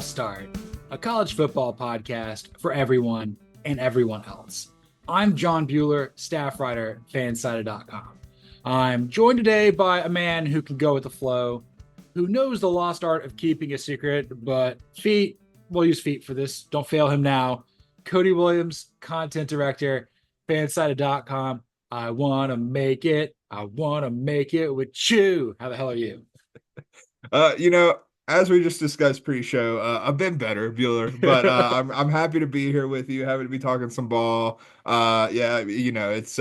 False Start, a college football podcast for everyone and everyone else. I'm John Buhler, staff writer, fansided.com. I'm joined today by a man who can go with the flow, who knows the lost art of keeping a secret, but we'll use feet for this. Don't fail him now. Cody Williams, content director, fansided.com. I want to make it. I want to make it with you. How the hell are you? As we just discussed pre-show, I've been better, Bueller, but I'm happy to be here with you, happy to be talking some ball. It's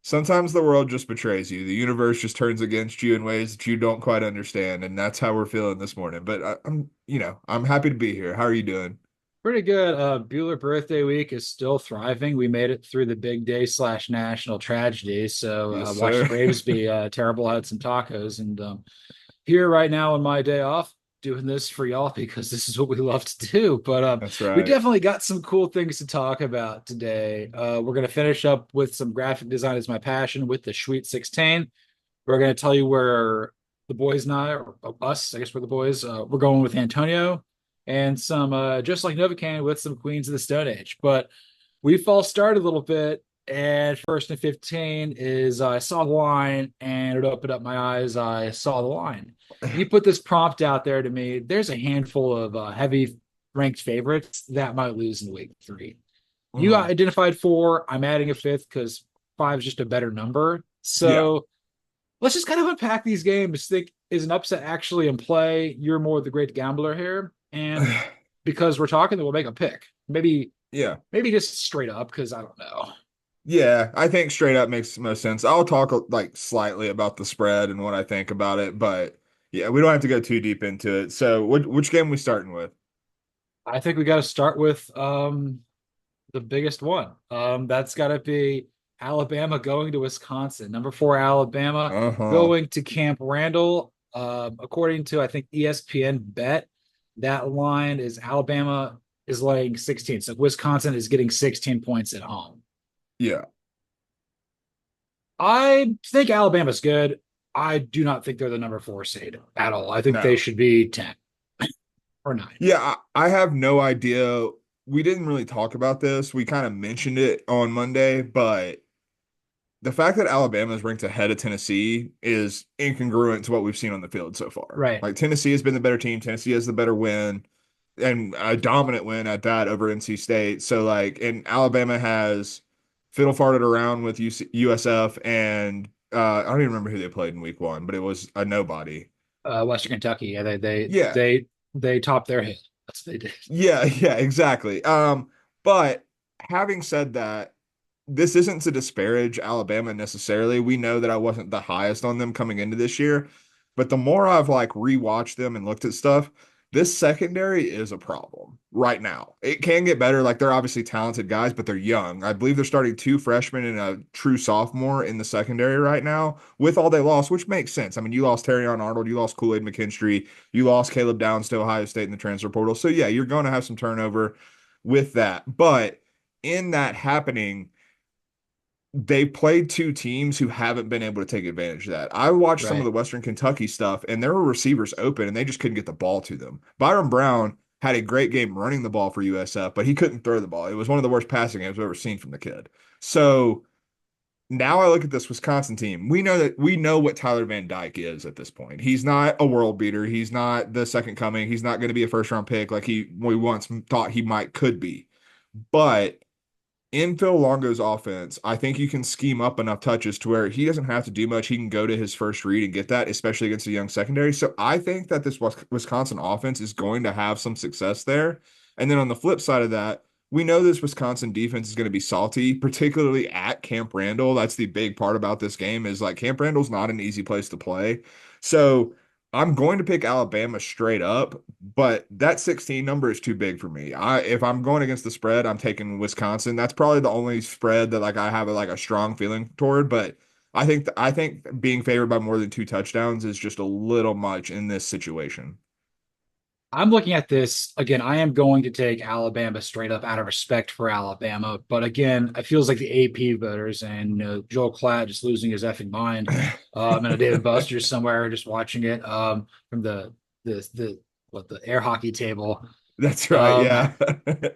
sometimes the world just betrays you. The universe just turns against you in ways that you don't quite understand, and that's how we're feeling this morning. But I'm happy to be here. How are you doing? Pretty good. Bueller birthday week is still thriving. We made it through the big day / national tragedy. So Yes, watched the sir. Braves be terrible, had some tacos, and here right now on my day off, doing this for y'all because this is what we love to do. But That's we right. definitely got some cool things to talk about today. We're going to finish up with some graphic design is my passion with the Sweet 16. We're going to tell you where the boys and I, or us, I guess we're the boys, we're going with Antonio and some, just like Novocaine, with some Queens of the Stone Age. But we fall started a little bit. And first and 15 is I saw the line and it opened up my eyes. I saw the line. You put this prompt out there to me. There's a handful of heavy ranked favorites that might lose in week 3. You Mhm. identified 4. I'm adding a 5th because 5 is just a better number. Yeah. So let's just kind of unpack these games. Think, is an upset actually in play? You're more the great gambler here. And because we're talking, then we'll make a pick. Yeah. Maybe just straight up because I don't know. Yeah, I think straight up makes the most sense. I'll talk like slightly about the spread and what I think about it, but yeah, we don't have to go too deep into it. So, which game we starting with? I think we got to start with the biggest one. That's got to be Alabama going to Wisconsin. Number 4 Alabama Uh-huh. going to Camp Randall. According to I think ESPN Bet, that line is Alabama is laying 16. So Wisconsin is getting 16 points at home. Yeah. I think Alabama's good. I do not think they're the number 4 seed at all. I think they No. should be 10 or 9. Yeah, I have no idea. We didn't really talk about this. We kind of mentioned it on Monday, but the fact that Alabama is ranked ahead of Tennessee is incongruent to what we've seen on the field so far. Right. Like Tennessee has been the better team. Tennessee has the better win and a dominant win at that over NC State. So like, and Alabama has fiddle farted around with USF and I don't even remember who they played in week 1, but it was a nobody. Western Kentucky. Yeah, Yeah. they topped their hill. That's what they did. Yeah, yeah, exactly. But having said that, this isn't to disparage Alabama necessarily. We know that I wasn't the highest on them coming into this year, but the more I've like rewatched them and looked at stuff, this secondary is a problem right now. It can get better. Like they're obviously talented guys, but they're young. I believe they're starting 2 freshmen and a true sophomore in the secondary right now with all they lost, which makes sense. I mean, you lost Terrion Arnold, you lost Kool-Aid McKinstry, you lost Caleb Downs to Ohio State in the transfer portal. So yeah, you're going to have some turnover with that. But in that happening, they played 2 teams who haven't been able to take advantage of that. I watched some of Right. the Western Kentucky stuff, and there were receivers open, and they just couldn't get the ball to them. Byron Brown had a great game running the ball for USF, but he couldn't throw the ball. It was one of the worst passing games I've ever seen from the kid. So now I look at this Wisconsin team. We know what Tyler Van Dyke is at this point. He's not a world beater. He's not the second coming. He's not going to be a first round pick like we once thought he could be. But in Phil Longo's offense, I think you can scheme up enough touches to where he doesn't have to do much. He can go to his first read and get that, especially against a young secondary. So I think that this Wisconsin offense is going to have some success there. And then on the flip side of that, we know this Wisconsin defense is going to be salty, particularly at Camp Randall. That's the big part about this game is like Camp Randall's not an easy place to play. So I'm going to pick Alabama straight up, but that 16 number is too big for me. If I'm going against the spread, I'm taking Wisconsin. That's probably the only spread that like I have like a strong feeling toward, but I think being favored by more than 2 touchdowns is just a little much in this situation. I'm looking at this again. I am going to take Alabama straight up out of respect for Alabama, but again, it feels like the AP voters and Joel Klatt just losing his effing mind, and a David Buster's somewhere just watching it from the what the air hockey table. That's right. Um, Yeah.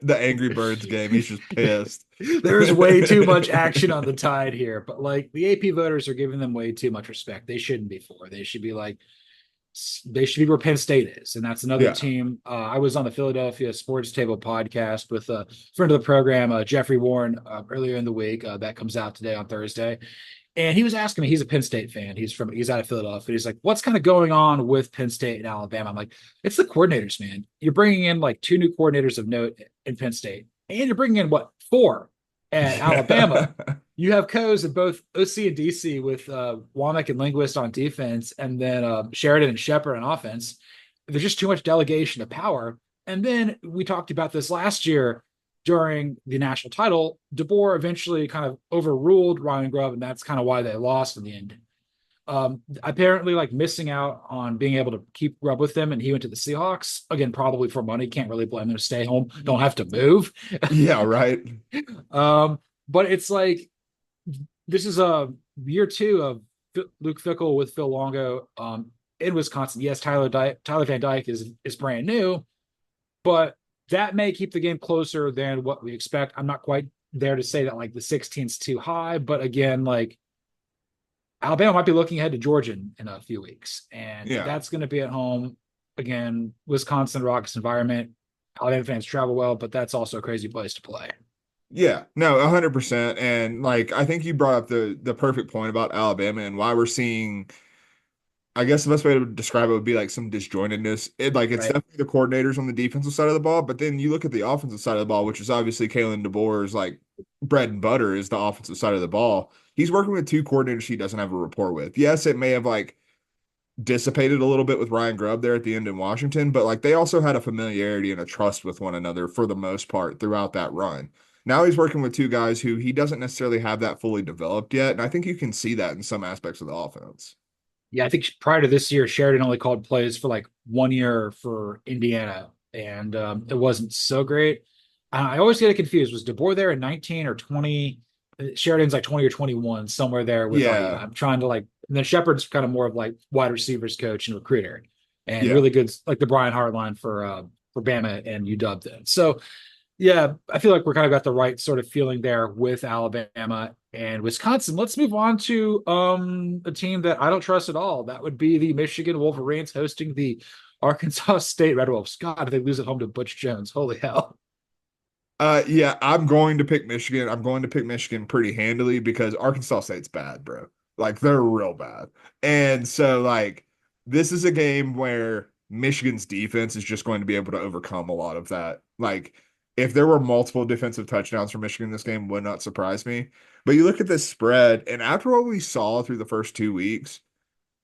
The Angry Birds game. He's just pissed. there's way too much action on the tide here, but like the AP voters are giving them way too much respect. They shouldn't be for. They should be like they should be where Penn State is, and that's another Yeah. team. I was on the Philadelphia Sports Table podcast with a friend of the program, Jeffrey Warren, earlier in the week. That comes out today on Thursday, and he was asking me. He's a Penn State fan. He's out of Philadelphia. He's like, "What's kind of going on with Penn State and Alabama?" I'm like, "It's the coordinators, man. You're bringing in like two new coordinators of note in Penn State, and you're bringing in what four at Alabama." You have co's in both OC and DC with Womack and Linguist on defense, and then Sheridan and Shepard on offense. There's just too much delegation of power. And then we talked about this last year during the national title. DeBoer eventually kind of overruled Ryan Grubb, and that's kind of why they lost in the end. Apparently, like missing out on being able to keep Grubb with them, and he went to the Seahawks again, probably for money. Can't really blame them to stay home. Don't have to move. Yeah, right. But it's like this is a year two of Luke Fickell with Phil Longo in Wisconsin. Yes, Tyler Van Dyke is brand new, but that may keep the game closer than what we expect. I'm not quite there to say that like the 16's too high, but again, like Alabama might be looking ahead to Georgia in a few weeks, and that's going to be at home again. Wisconsin raucous environment. Alabama fans travel well, but that's also a crazy place to play. Yeah, no, 100%. And like, I think you brought up the perfect point about Alabama and why we're seeing, I guess the best way to describe it would be like some disjointedness. It's right. definitely the coordinators on the defensive side of the ball, but then you look at the offensive side of the ball, which is obviously Kalen DeBoer's like bread and butter is the offensive side of the ball. He's working with two coordinators he doesn't have a rapport with. Yes, it may have like dissipated a little bit with Ryan Grubb there at the end in Washington, but like they also had a familiarity and a trust with one another for the most part throughout that run. Now he's working with two guys who he doesn't necessarily have that fully developed yet. And I think you can see that in some aspects of the offense. Yeah, I think prior to this year, Sheridan only called plays for like 1 year for Indiana, and it wasn't so great. I always get it confused. Was DeBoer there in 19 or 20? Sheridan's like 20 or 21, somewhere there with like, I'm trying to like, and then Shepard's kind of more of like wide receivers coach and recruiter, and really good, like the Brian Hartline for Bama and UW then. So yeah, I feel like we're kind of got the right sort of feeling there with Alabama and Wisconsin. Let's move on to a team that I don't trust at all. That would be the Michigan Wolverines hosting the Arkansas State Red Wolves. God, if they lose at home to Butch Jones. Holy hell. Yeah, I'm going to pick Michigan. I'm going to pick Michigan pretty handily because Arkansas State's bad, bro. Like they're real bad. And so like this is a game where Michigan's defense is just going to be able to overcome a lot of that. Like if there were multiple defensive touchdowns for Michigan in this game, would not surprise me. But you look at this spread, and after what we saw through the first 2 weeks,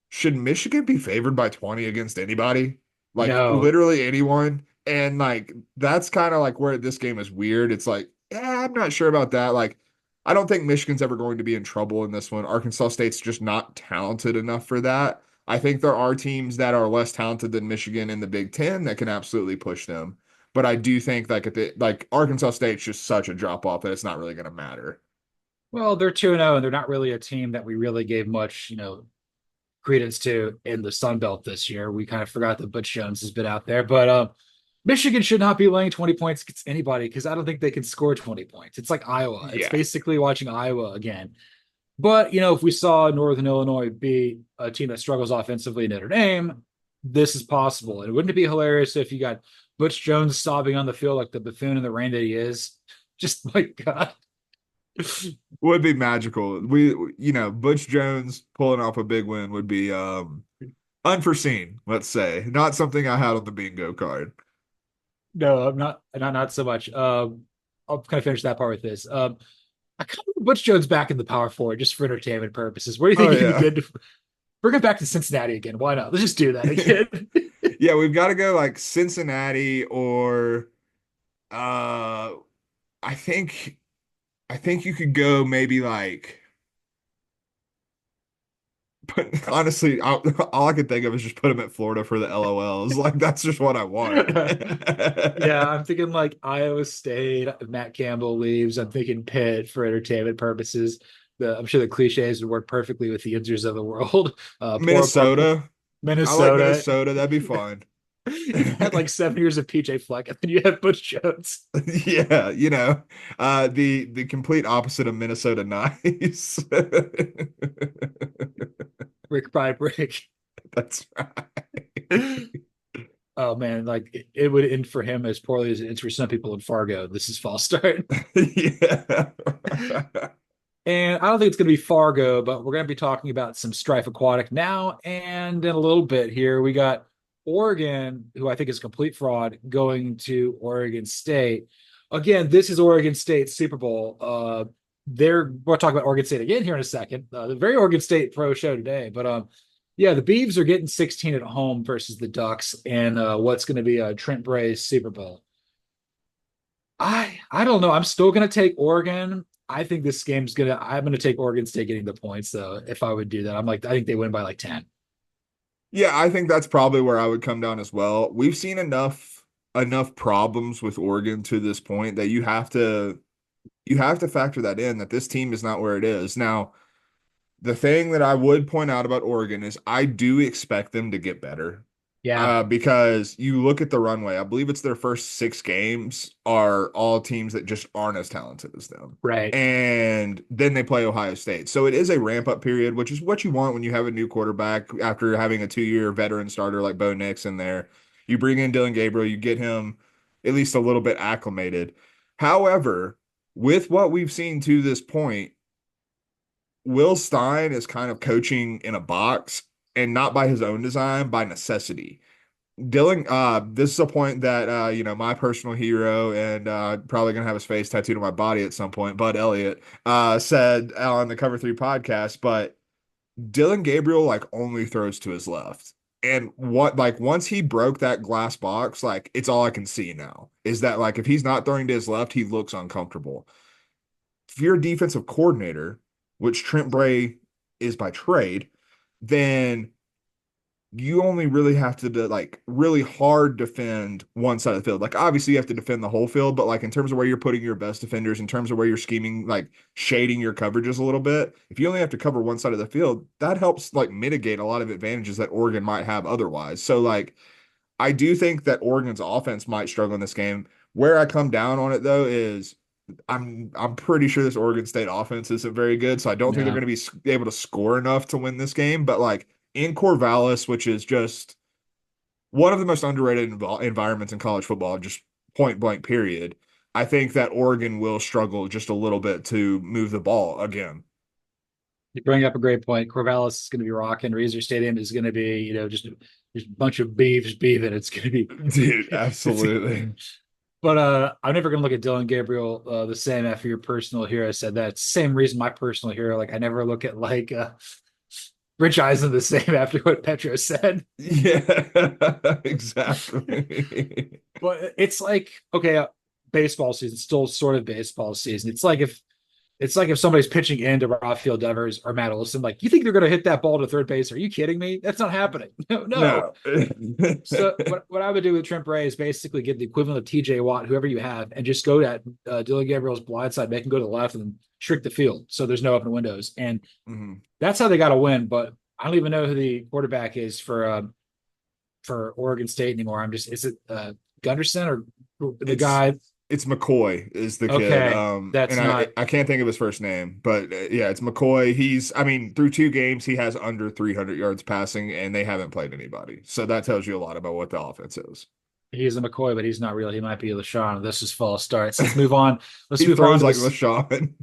should Michigan be favored by 20 against anybody? Like No. literally anyone? And like that's kind of like where this game is weird. It's like, yeah, I'm not sure about that. Like, I don't think Michigan's ever going to be in trouble in this one. Arkansas State's just not talented enough for that. I think there are teams that are less talented than Michigan in the Big Ten that can absolutely push them. But I do think like Arkansas State's just such a drop off that it's not really going to matter. Well, they're 2-0, and they're not really a team that we really gave much, credence to in the Sun Belt this year. We kind of forgot that Butch Jones has been out there, but Michigan should not be laying 20 points against anybody because I don't think they can score 20 points. It's like Iowa. It's basically watching Iowa again. But, if we saw Northern Illinois be a team that struggles offensively in Notre Dame, this is possible. And wouldn't it be hilarious if you got Butch Jones sobbing on the field like the buffoon in the rain that he is? Just like God. Would be magical. Butch Jones pulling off a big win would be unforeseen, let's say. Not something I had on the bingo card. No, I'm not so much. I'll kind of finish that part with this. I kind of want Butch Jones back in the power forward just for entertainment purposes. What do you think he did? Bring him back to Cincinnati again. Why not? Let's just do that again. Yeah, we've got to go like Cincinnati or I think you could go maybe like, but honestly, all I could think of is just put him at Florida for the LOLs. Like that's just what I want. Yeah, I'm thinking like Iowa State. Matt Campbell leaves. I'm thinking Pitt for entertainment purposes. I'm sure the cliches would work perfectly with the Inzers of the world. Minnesota. Minnesota. I like Minnesota. That'd be fun. You had like 7 years of PJ Fleck, and then you had Butch Jones. Yeah, the complete opposite of Minnesota nice. Brick by brick. That's right. Oh man, like it would end for him as poorly as it ends for some people in Fargo. This is false start. Yeah. And I don't think it's going to be Fargo, but we're going to be talking about some Strife Aquatic now and in a little bit here. We got Oregon, who I think is a complete fraud, going to Oregon State. Again, this is Oregon State's Super Bowl. We'll talk about Oregon State again here in a second. The very Oregon State pro show today. But yeah, the Beavs are getting 16 at home versus the Ducks, and what's going to be a Trent Bray's Super Bowl. I don't know. I'm still going to take Oregon. I think this game's I'm gonna take Oregon State getting the points though. If I would do that, I think they win by like 10. Yeah, I think that's probably where I would come down as well. We've seen enough problems with Oregon to this point that you have to factor that in, that this team is not where it is. Now, the thing that I would point out about Oregon is I do expect them to get better. Yeah, Because you look at the runway, I believe it's their first 6 games are all teams that just aren't as talented as them. right. And then they play Ohio State. So it is a ramp up period, which is what you want when you have a new quarterback after having a 2-year veteran starter like Bo Nix in there. You bring in Dylan Gabriel, you get him at least a little bit acclimated. However, with what we've seen to this point, Will Stein is kind of coaching in a box and not by his own design, by necessity. Dylan, this is a point that my personal hero and probably gonna have his face tattooed on my body at some point, Bud Elliott, said on the Cover 3 podcast, but Dylan Gabriel like only throws to his left. And once he broke that glass box, like it's all I can see now is that like if he's not throwing to his left, he looks uncomfortable. If you're a defensive coordinator, which Trent Bray is by trade, then you only really have to like really hard defend one side of the field. Like obviously you have to defend the whole field, but like in terms of where you're putting your best defenders, in terms of where you're scheming, like shading your coverages a little bit, if you only have to cover one side of the field, that helps like mitigate a lot of advantages that Oregon might have otherwise. So like I do think that Oregon's offense might struggle in this game. Where I come down on it though is I'm pretty sure this Oregon State offense isn't very good, so I don't think they're Yeah. going to be able to score enough to win this game. But like in Corvallis, which is just one of the most underrated environments in college football, just point blank period, I think that Oregon will struggle just a little bit to move the ball again. You bring up a great point. Corvallis is going to be rocking. Reser Stadium is going to be, just a bunch of beeves beaving. It's going to be, Dude, absolutely. but I'm never going to look at Dylan Gabriel the same after your personal hero said that. Same reason my personal hero. Like I never look at like Rich Eisen the same after what Petro said. Yeah, exactly. But it's like okay, baseball season, still sort of baseball season. It's like if somebody's pitching into Rafael Devers or Matt Olson, like you think they're going to hit that ball to third base? Are you kidding me? That's not happening. No, no. No. So what I would do with Trent Bray is basically get the equivalent of T.J. Watt, whoever you have, and just go at Dylan Gabriel's blind side, make him go to the left, and shrink the field so there's no open windows. And Mhm. that's how they got to win. But I don't even know who the quarterback is for Oregon State anymore. Is it Gunderson or the guy? It's McCoy is the kid. Okay, that's And not. I can't think of his first name, but yeah, it's McCoy. I mean, through 2 games, he has under 300 yards passing, and they haven't played anybody. So that tells you a lot about what the offense is. He's a McCoy, but he's not real. He might be LaShawn. This is false starts. Let's move on. Let's He move on throws to like this. LaShawn.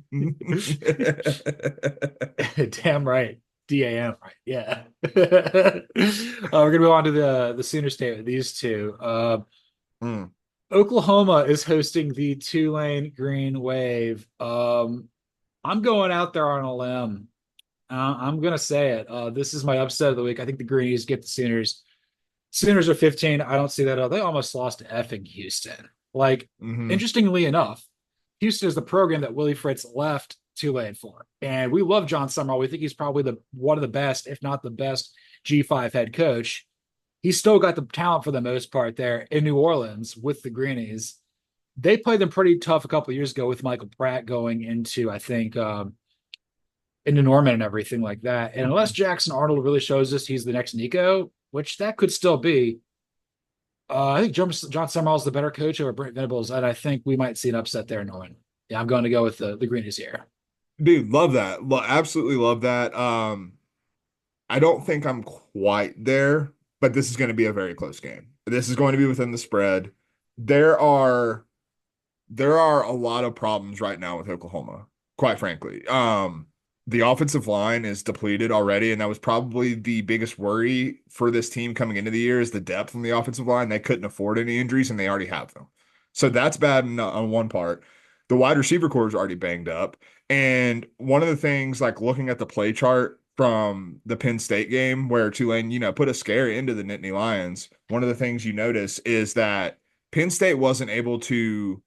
Damn right. DAM, right? Yeah. We're gonna move on to the Sooner State with these two. Mm. Oklahoma is hosting the Tulane Green Wave. I'm going out there on a limb. I'm gonna say it. This is my upset of the week. I think the Greenies get the Sooners. Sooners are 15. I don't see that at all. They almost lost to effing Houston. Like, Hmm. interestingly enough, Houston is the program that Willie Fritz left Tulane for. And we love John Summerall. We think he's probably one of the best, if not the best, G5 head coach. He's still got the talent for the most part there in New Orleans with the Greenies. They played them pretty tough a couple of years ago with Michael Pratt going into, I think, into Norman and everything like that. And unless Jackson Arnold really shows us he's the next Nico, which that could still be, I think John Summerall's the better coach over Brent Venables, and I think we might see an upset there, Norman. Yeah, I'm going to go with the greenies here. Dude, love that. Absolutely love that. I don't think I'm quite there, but this is going to be a very close game. This is going to be within the spread. There are there are a lot of problems right now with Oklahoma, quite frankly. The offensive line is depleted already, and that was probably the biggest worry for this team coming into the year is the depth on the offensive line. They couldn't afford any injuries, and they already have them. So that's bad on one part. The wide receiver core is already banged up. And one of the things, like looking at the play chart from the Penn State game where Tulane, put a scare into the Nittany Lions, one of the things you notice is that Penn State wasn't able to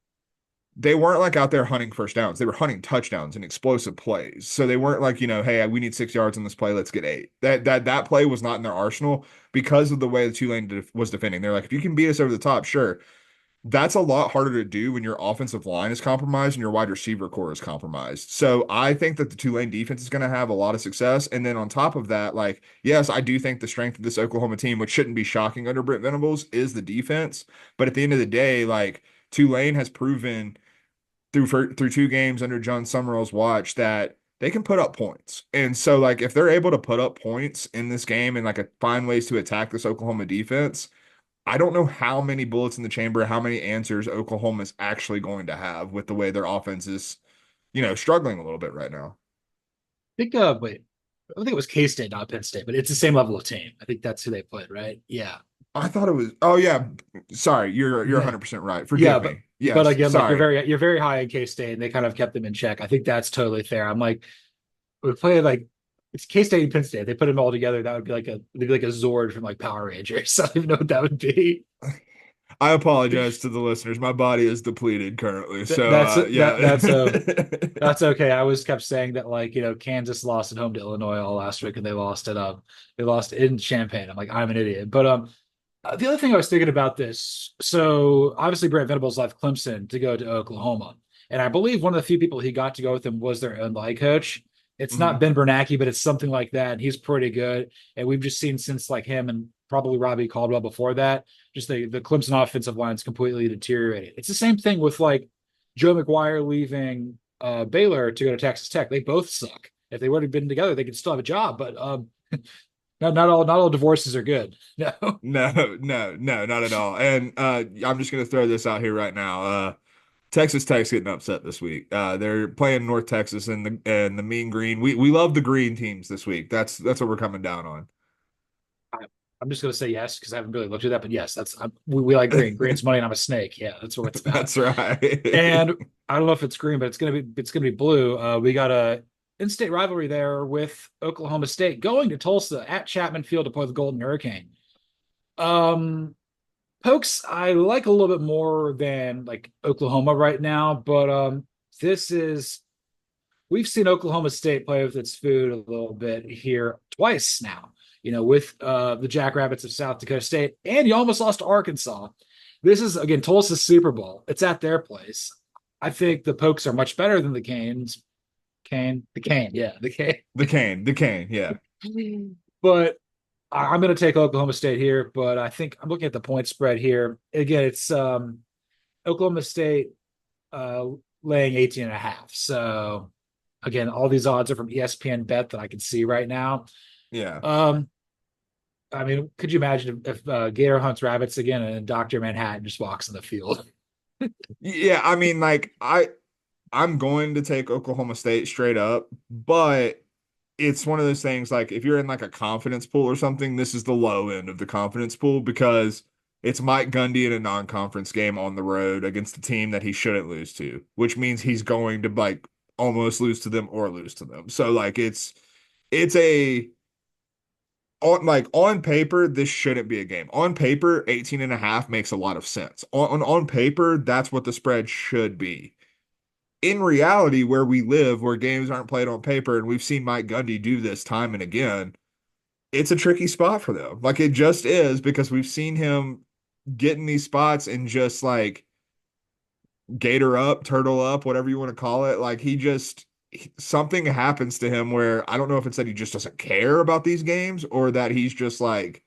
they weren't like out there hunting first downs. They were hunting touchdowns and explosive plays. So they weren't like, hey, we need 6 yards on this play. Let's get 8. That play was not in their arsenal because of the way the Tulane was defending. They're like, if you can beat us over the top, sure. That's a lot harder to do when your offensive line is compromised and your wide receiver core is compromised. So I think that the Tulane defense is going to have a lot of success. And then on top of that, like, yes, I do think the strength of this Oklahoma team, which shouldn't be shocking under Brent Venables, is the defense. But at the end of the day, like Tulane has proven through 2 games under John Summerall's watch that they can put up points. And so like if they're able to put up points in this game and like find ways to attack this Oklahoma defense, I don't know how many bullets in the chamber, how many answers Oklahoma is actually going to have with the way their offense is, struggling a little bit right now. think wait, I think it was K-State, not Penn State, but it's the same level of team. I think that's who they played, right? Yeah. I thought it was. Oh yeah, sorry, you're 100% right. Yeah, Forgive but me. but Yes, again, like sorry. you're very high in K-State and they kind of kept them in check. I think that's totally fair. I'm like we play like it's K-State and Penn State. They put them all together, that would be like a Zord from like Power Rangers. I don't even know what that would be. I apologize to the listeners. My body is depleted currently. Th- So that's that yeah. that's okay. I always kept saying that like Kansas lost at home to Illinois all last week and they lost in Champaign. I'm like I'm an idiot. But the other thing I was thinking about this, so obviously Brent Venables left Clemson to go to Oklahoma, and I believe one of the few people he got to go with him was their own line coach. It's not Mhm. Ben Bernanke, but it's something like that. And he's pretty good, and we've just seen since like him and probably Robbie Caldwell before that, just the Clemson offensive line's completely deteriorated. It's the same thing with like Joe McGuire leaving Baylor to go to Texas Tech. They both suck. If they would have been together, they could still have a job. But not all divorces are good. No. No, not at all. And I'm just gonna throw this out here right now. Texas Tech's getting upset this week. They're playing North Texas and the Mean Green. We love the green teams this week. That's what we're coming down on. I- I'm just gonna say yes because I haven't really looked at that, but yes, we like green. Green's money, and I'm a snake. Yeah, that's what it's about. That's right. And I don't know if it's green, but it's gonna be blue. We got a in-state rivalry there with Oklahoma State going to Tulsa at Chapman Field to play the Golden Hurricane. Um, Pokes, I like a little bit more than like Oklahoma right now, but this is we've seen Oklahoma State play with its food a little bit here twice now, with the Jackrabbits of South Dakota State, and you almost lost to Arkansas. This is, again, Tulsa's Super Bowl. It's at their place. I think the Pokes are much better than the Canes. The Cane, yeah, the Cane. The cane, yeah. But I'm going to take Oklahoma State here, but I think I'm looking at the point spread here. Again, it's Oklahoma State uh, laying 18 and a half. So again, all these odds are from ESPN Bet that I can see right now. Yeah. Um, I mean, could you imagine if Gator hunts rabbits again and Dr. Manhattan just walks in the field? Yeah, I mean, like I'm going to take Oklahoma State straight up, but it's one of those things like if you're in like a confidence pool or something, this is the low end of the confidence pool because it's Mike Gundy in a non-conference game on the road against a team that he shouldn't lose to, which means he's going to like almost lose to them or lose to them. So like it's a on paper, this shouldn't be a game. On paper, 18 and a half makes a lot of sense. On paper, that's what the spread should be. In reality, where we live, where games aren't played on paper, and we've seen Mike Gundy do this time and again, it's a tricky spot for them. Like it just is because we've seen him get in these spots and just like gator up, turtle up, whatever you want to call it. Like something happens to him where I don't know if it's that he just doesn't care about these games or that he's just like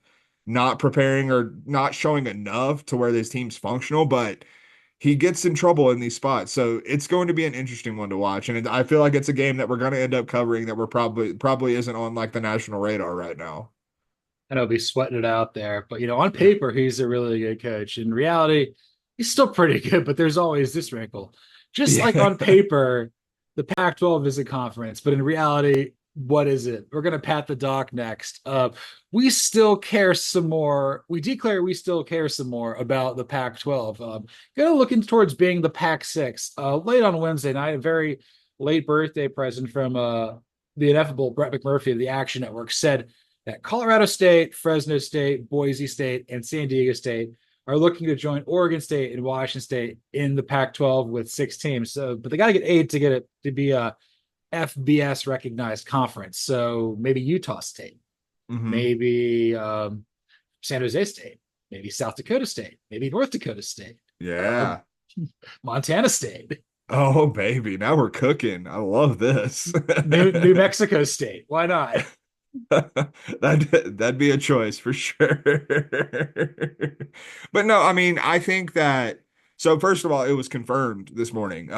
not preparing or not showing enough to where this team's functional, but he gets in trouble in these spots. So it's going to be an interesting one to watch. And I feel like it's a game that we're going to end up covering that we're probably isn't on like the national radar right now. And I'll be sweating it out there. But on paper, he's a really good coach. In reality, he's still pretty good, but there's always this wrinkle. Just like Yeah. on paper, the Pac-12 is a conference, but in reality, what is it? We're gonna pat the doc next. We still care some more. We declare we still care some more about the Pac-12. Gonna looking towards being the Pac-6. Late on Wednesday night, a very late birthday present from the ineffable Brett McMurphy of the Action Network said that Colorado State, Fresno State, Boise State, and San Diego State are looking to join Oregon State and Washington State in the Pac-12 with 6 teams. So, but they got to get 8 to get it to be a FBS recognized conference. So maybe Utah State, Hmm. maybe San Jose State, maybe South Dakota State, maybe North Dakota State, uh, Yeah. Montana State, Oh, baby. Now we're cooking. I love this. New Mexico State. Why not? That'd be a choice for sure. But no, I mean, I think that so first of all, it was confirmed this morning.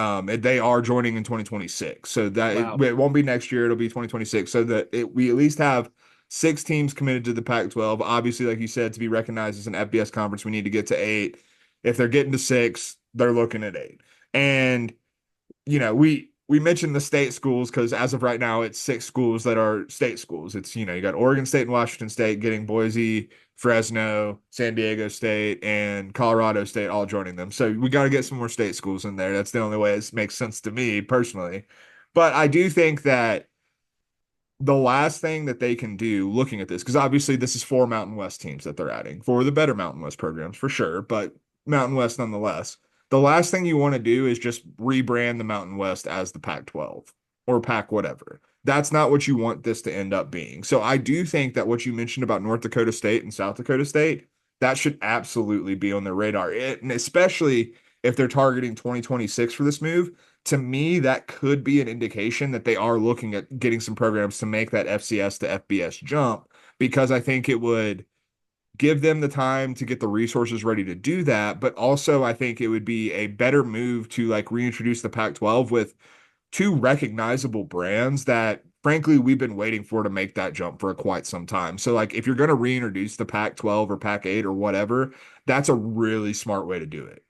They are joining in 2026. So that Wow. it won't be next year, it'll be 2026. So that we at least have 6 teams committed to the Pac-12. Obviously, like you said, to be recognized as an FBS conference, we need to get to 8. If they're getting to 6, they're looking at 8. And we mentioned the state schools because as of right now, it's 6 schools that are state schools. It's, you got Oregon State and Washington State getting Boise, Fresno, San Diego State, and Colorado State all joining them. So we got to get some more state schools in there. That's the only way it makes sense to me personally. But I do think that the last thing that they can do looking at this, because obviously this is 4 Mountain West teams that they're adding for the better Mountain West programs for sure, but Mountain West nonetheless. The last thing you want to do is just rebrand the Mountain West as the Pac-12 or Pac whatever. That's not what you want this to end up being. So I do think that what you mentioned about North Dakota State and South Dakota State, that should absolutely be on their radar. And especially if they're targeting 2026 for this move, to me, that could be an indication that they are looking at getting some programs to make that FCS to FBS jump, because I think it would give them the time to get the resources ready to do that. But also, I think it would be a better move to like reintroduce the Pac-12 with 2 recognizable brands that, frankly, we've been waiting for to make that jump for quite some time. So, like, if you're going to reintroduce the Pac-12 or Pac-8 or whatever, that's a really smart way to do it.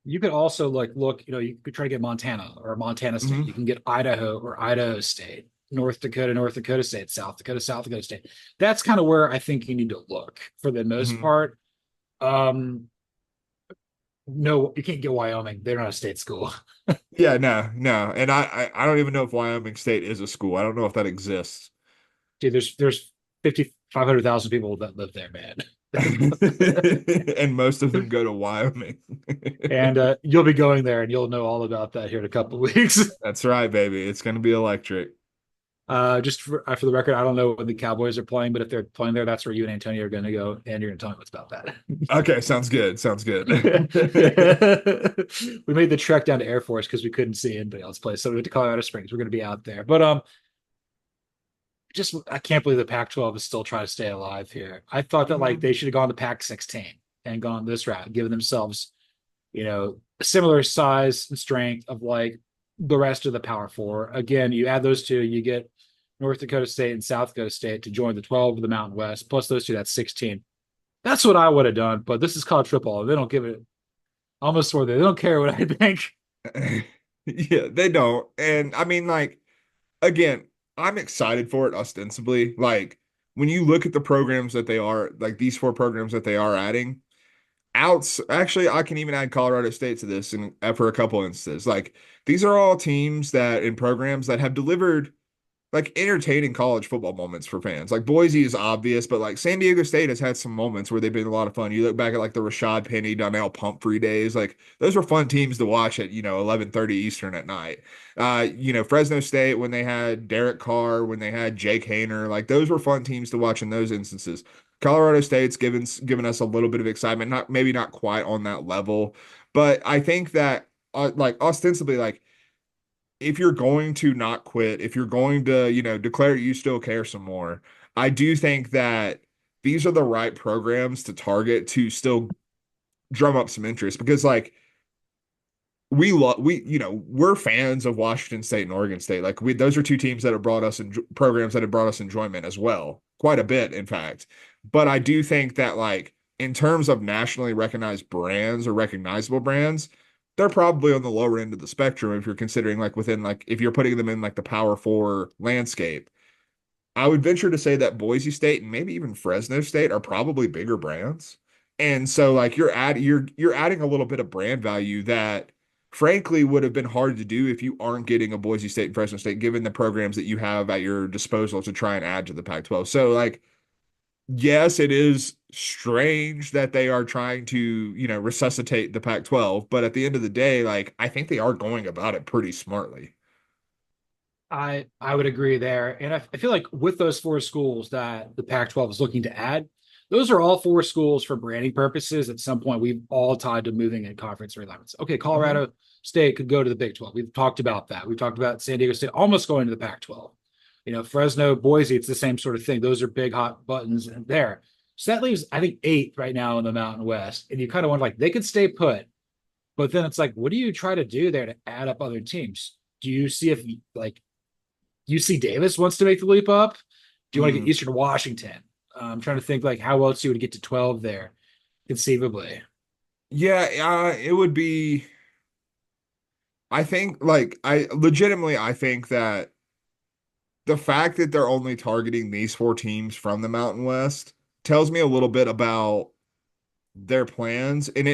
You could also like look, you could try to get Montana or Montana State. Hmm. You can get Idaho or Idaho State, North Dakota State, South Dakota State. That's kind of where I think you need to look for the most Hmm. part. Um, no, you can't get Wyoming. They're not a state school. Yeah, no, no. And I don't even know if Wyoming State is a school. I don't know if that exists. Dude, there's 500,000 people that live there, man. And most of them go to Wyoming. And you'll be going there and you'll know all about that here in a couple of weeks. That's right, baby. It's going to be electric. Just for the record, I don't know when the Cowboys are playing, but if they're playing there, that's where you and Antonio are going to go, and you're going to tell me what's about that. Okay, sounds good. Sounds good. We made the trek down to Air Force because we couldn't see anybody else play, so we went to Colorado Springs. We're going to be out there, but just I can't believe the Pac-12 is still trying to stay alive here. I thought that like Mhm. they should have gone to Pac-16 and gone this route, given themselves, a similar size and strength of like the rest of the Power Four. Again, you add those two, you get North Dakota State and South Dakota State to join the 12 of the Mountain West, plus those two, that's 16. That's what I would have done, but this is college football. They don't give it almost for they don't care what I think. Yeah, they don't. And I mean, like, again, I'm excited for it ostensibly. Like, when you look at the programs that they are, like these 4 programs that they are adding, outs actually I can even add Colorado State to this and for a couple instances. Like, these are all teams that in programs that have delivered like entertaining college football moments for fans. Like, Boise is obvious, but like San Diego State has had some moments where they've been a lot of fun. You look back at like the Rashad Penny, Donnell Pumphrey days, like those were fun teams to watch at 11:30 Eastern at night. Fresno State when they had Derek Carr, when they had Jake Hayner, like those were fun teams to watch in those instances. Colorado State's given us a little bit of excitement, not maybe not quite on that level, but I think that like ostensibly, like, if you're going to not quit, if you're going to, declare you still care some more, I do think that these are the right programs to target to still drum up some interest because like we're fans of Washington State and Oregon State. Like those are two teams that have brought us in programs that have brought us enjoyment as well, quite a bit, in fact. But I do think that like in terms of nationally recognized brands or recognizable brands, they're probably on the lower end of the spectrum if you're considering like within like if you're putting them in like the Power Four landscape. I would venture to say that Boise State and maybe even Fresno State are probably bigger brands. And so like you're adding a little bit of brand value that frankly would have been hard to do if you aren't getting a Boise State and Fresno State given the programs that you have at your disposal to try and add to the Pac-12. So like yes, it is strange that they are trying to, resuscitate the Pac-12, but at the end of the day, like I think they are going about it pretty smartly. I would agree there. And I feel like with those four schools that the Pac-12 is looking to add, those are all four schools for branding purposes. At some point, we've all tied to moving in conference realignments. Okay, Mhm. Colorado State could go to the Big 12. We've talked about that. We've talked about San Diego State almost going to the Pac-12. Fresno, Boise, it's the same sort of thing. Those are big hot buttons there. So that leaves, I think, eight right now in the Mountain West. And you kind of wonder, like, they could stay put, but then it's like, what do you try to do there to add up other teams? Do you see if like UC Davis wants to make the leap up? Do you want to get Mm. Eastern Washington? I'm trying to think like how else you would get to 12 there, conceivably. Yeah, it would be. I think, like, I think that the fact that they're only targeting these four teams from the Mountain West tells me a little bit about their plans. And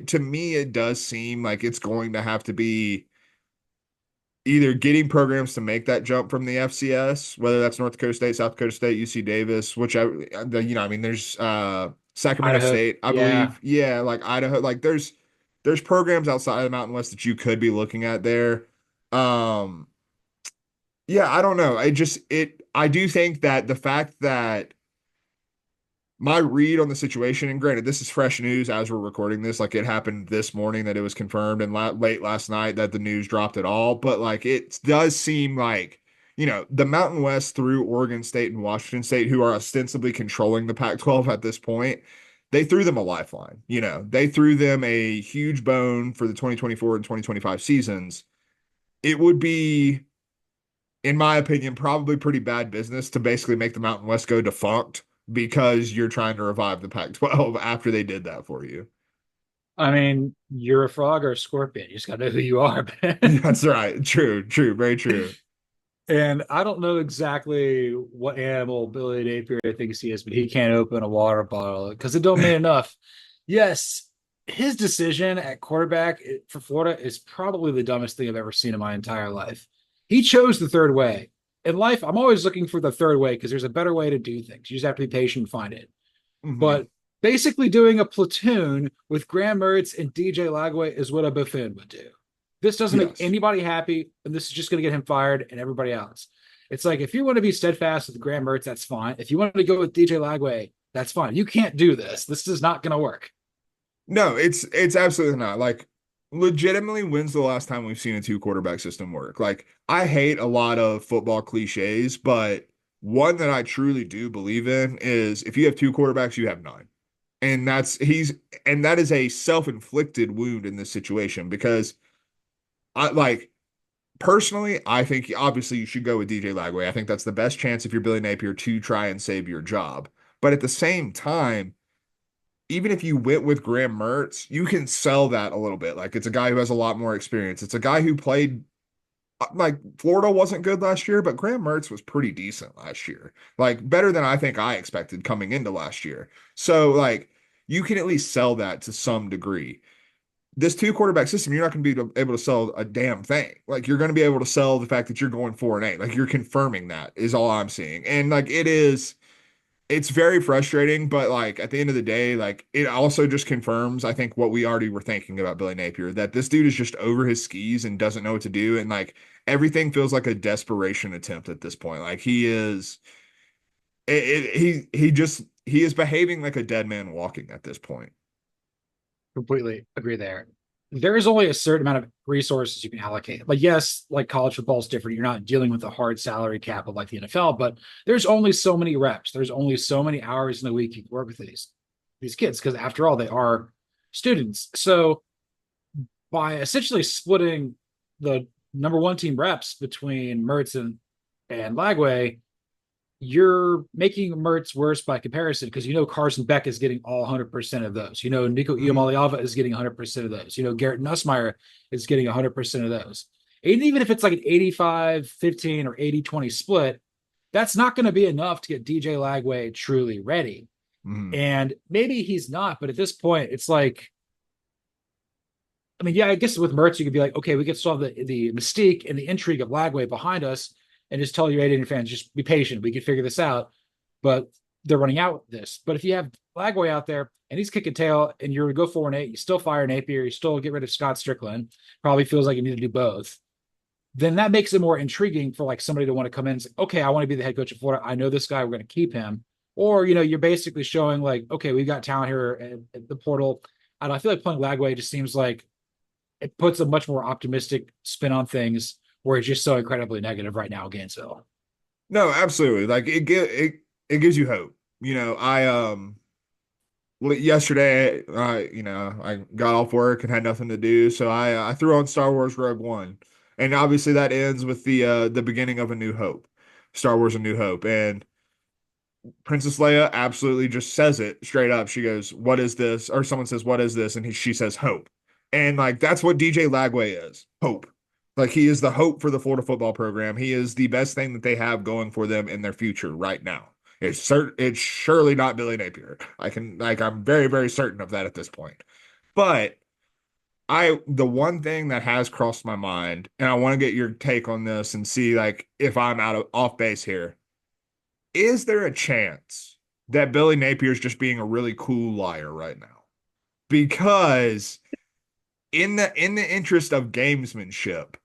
to me, it does seem like it's going to have to be either getting programs to make that jump from the FCS, whether that's North Dakota State, South Dakota State, UC Davis, I mean, there's Sacramento Idaho, State, I yeah. believe. Yeah, like Idaho, like there's programs outside of the Mountain West that you could be looking at there. Um, yeah, I don't know. I do think that the fact that my read on the situation, and granted, this is fresh news as we're recording this. Like it happened this morning that it was confirmed, and late last night that the news dropped it all. But like it does seem like, the Mountain West through Oregon State and Washington State, who are ostensibly controlling the Pac-12 at this point, they threw them a lifeline. They threw them a huge bone for the 2024 and 2025 seasons. It would be, in my opinion, probably pretty bad business to basically make the Mountain West go defunct because you're trying to revive the Pac-12 after they did that for you. I mean, you're a frog or a scorpion. You just got to know who you are, man. That's right. True, true, very true. And I don't know exactly what animal Billy Napier thinks he is, but he can't open a water bottle because it don't mean enough. Yes, his decision at quarterback for Florida is probably the dumbest thing I've ever seen in my entire life. He chose the third way. In life, I'm always looking for the third way because there's a better way to do things. You just have to be patient and find it. Hmm. But basically doing a platoon with Graham Mertz and DJ Lagway is what a buffoon would do. This doesn't make Yes. anybody happy, and this is just going to get him fired and everybody else. It's like if you want to be steadfast with Graham Mertz, that's fine. If you want to go with DJ Lagway, that's fine. You can't do this. This is not going to work. No, it's absolutely not. Like, legitimately, when's the last time we've seen a two quarterback system work? Like, I hate a lot of football cliches, but one that I truly do believe in is if you have two quarterbacks, you have nine. And that is a self-inflicted wound in this situation because I like personally, I think obviously you should go with DJ Lagway. I think that's the best chance if you're Billy Napier to try and save your job. But at the same time, even if you went with Graham Mertz, you can sell that a little bit. Like it's a guy who has a lot more experience. It's a guy who played like Florida wasn't good last year, but Graham Mertz was pretty decent last year. Like better than I think I expected coming into last year. So like you can at least sell that to some degree. This two quarterback system, you're not going to be able to sell a damn thing. Like you're going to be able to sell the fact that you're going 4-8. Like you're confirming that is all I'm seeing. And like it's very frustrating, but like at the end of the day, like it also just confirms, I think, what we already were thinking about Billy Napier, that this dude is just over his skis and doesn't know what to do. And like everything feels like a desperation attempt at this point. Like he is behaving like a dead man walking at this point. Completely agree there. There's only a certain amount of resources you can allocate. Like, yes, like college football is different. You're not dealing with a hard salary cap of like the NFL, but there's only so many reps. There's only so many hours in the week you can work with these kids because after all, they are students. So by essentially splitting the number one team reps between Mertz and Lagway, you're making Mertz worse by comparison because Carson Beck is getting all 100% of those. Nico Mhm. Iamaleava is getting 100% of those. Garrett Nussmeyer is getting 100% of those. And even if it's like an 85-15 or 80-20 split, that's not going to be enough to get DJ Lagway truly ready. Mhm. And maybe he's not, but at this point, it's like, I mean, yeah, I guess with Mertz, you could be like, okay, we could solve the mystique and the intrigue of Lagway behind us and just tell your 18 fans, just be patient. We can figure this out. But they're running out with this. But if you have Lagway out there and he's kicking tail and you're going to go 4-8, you still fire Napier, you still get rid of Scott Strickland, probably feels like you need to do both. Then that makes it more intriguing for like somebody to want to come in and say, okay, I want to be the head coach of Florida. I know this guy, we're going to keep him. Or, you're basically showing like, okay, we've got talent here at the portal. And I feel like playing Lagway just seems like it puts a much more optimistic spin on things where it's just so incredibly negative right now, Gainesville. No, absolutely. Like it gives you hope. Yesterday, I got off work and had nothing to do, so I threw on Star Wars Rogue One, and obviously that ends with the beginning of A New Hope, Star Wars: A New Hope, and Princess Leia absolutely just says it straight up. She goes, "What is this?" Or someone says, "What is this?" And she says, "Hope." And like that's what DJ Lagway is. Hope. Like he is the hope for the Florida football program. He is the best thing that they have going for them in their future right now. It's surely not Billy Napier. I'm very, very certain of that at this point. But the one thing that has crossed my mind, and I want to get your take on this and see like if I'm out of off base here, is there a chance that Billy Napier is just being a really cool liar right now? Because in the interest of gamesmanship,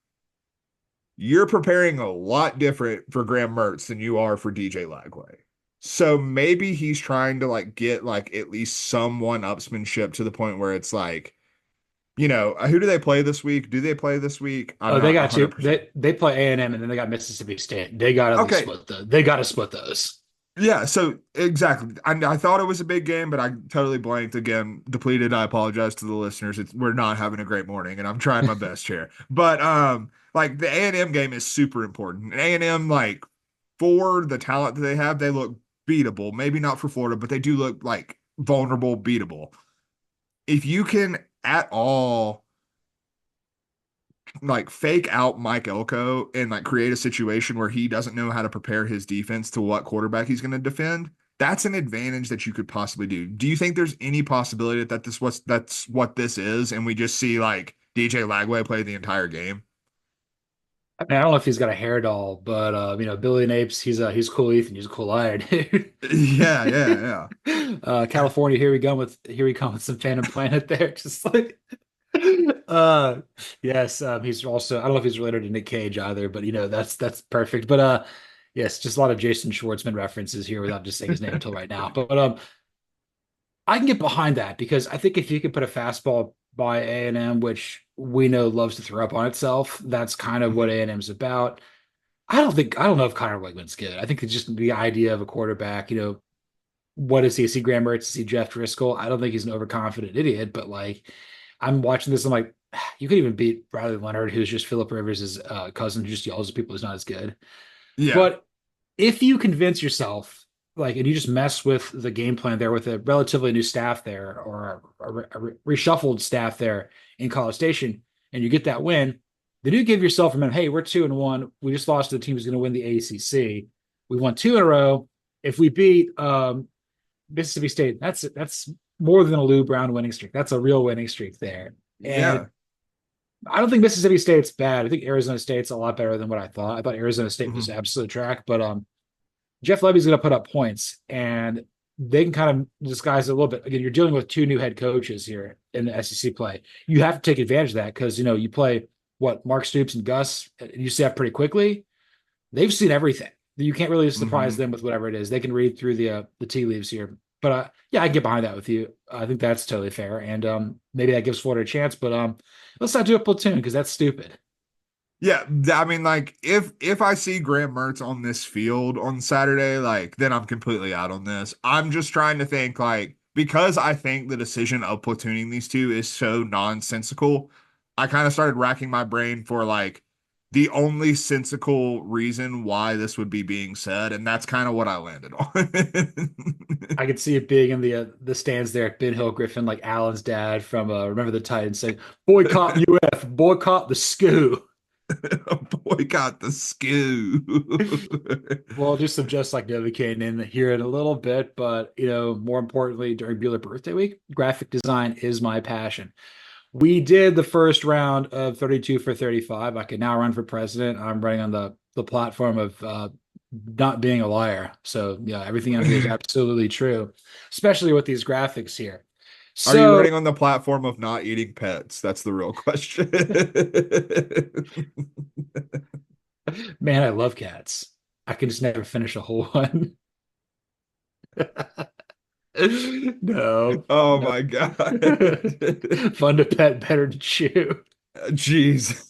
you're preparing a lot different for Graham Mertz than you are for DJ Lagway. So maybe he's trying to like get like at least some one-upsmanship to the point where it's like, who do they play this week? Do they play this week? I'm Oh, they not got to 100%. they play A&M and then they got Mississippi State. They got to at least Okay. split they got to split those. Yeah, so exactly. I thought it was a big game, but I totally blanked again, depleted. I apologize to the listeners. We're not having a great morning, and I'm trying my best here. But like the A&M game is super important. And A&M, like for the talent that they have, they look beatable. Maybe not for Florida, but they do look like vulnerable, beatable. If you can at all like fake out Mike Elko and like create a situation where he doesn't know how to prepare his defense to what quarterback he's going to defend, that's an advantage that you could possibly do. Do you think there's any possibility that that's what this is, and we just see like DJ Lagway play the entire game? I mean, I don't know if he's got a hair doll, but Billy Napes, he's cool Ethan, he's a cool liar, dude. Yeah, yeah, yeah. California, here we come with some Phantom Planet there. Just like uh yes, he's also I don't know if he's related to Nick Cage either, but that's perfect. But yes, just a lot of Jason Schwartzman references here without just saying his name until right now. But I can get behind that because I think if you could put a fastball by A&M, which we know loves to throw up on itself, that's kind of what Mhm. A&M's about. I don't know if Connor Wegman's good. I think it's just the idea of a quarterback, what is he? Is he Graham Mertz? Is he Jeff Driscoll? I don't think he's an overconfident idiot, but like I'm watching this, I'm like, you could even beat Bradley Leonard, who's just Philip Rivers' cousin, who just yells at people who's not as good. Yeah. But if you convince yourself, like, and you just mess with the game plan there with a relatively new staff there or a reshuffled staff there in College Station, and you get that win, then you give yourself a minute, hey, we're 2-1. We just lost to the team who's going to win the ACC. We won two in a row. If we beat Mississippi State, that's more than a Lou Brown winning streak. That's a real winning streak there. And Yeah. I don't think Mississippi State's bad. I think Arizona State's a lot better than what I thought. I thought Arizona State was Mhm. absolute track, but Jeff Levy's going to put up points, and they can kind of disguise it a little bit. Again, you're dealing with two new head coaches here in the SEC play. You have to take advantage of that because you play what Mark Stoops and Gus, and you see that pretty quickly. They've seen everything. You can't really surprise Mhm. them with whatever it is. They can read through the tea leaves here. But yeah, I get behind that with you. I think that's totally fair, and maybe that gives Florida a chance. But let's not do a platoon because that's stupid. Yeah, I mean, like if I see Graham Mertz on this field on Saturday, like then I'm completely out on this. I'm just trying to think like because I think the decision of platooning these two is so nonsensical, I kind of started racking my brain for like the only sensical reason why this would be being said, and that's kind of what I landed on. I could see it being in the stands there at Ben Hill Griffin, like Alan's dad from Remember the Titans saying, "Boycott UF, boycott the SCO." Boycott the SKU. Well, just some just like Novocaine in here in a little bit, but more importantly, during Bueller birthday week, graphic design is my passion. We did the first round of 32 for 35. I can now run for president. I'm running on the platform of not being a liar. So yeah, everything on here is absolutely true, especially with these graphics here. Are you So running on the platform of not eating pets? That's the real question. man, I love cats. I can just never finish a whole one. No, Oh no. my God. Fun to pet, better to chew. Jeez.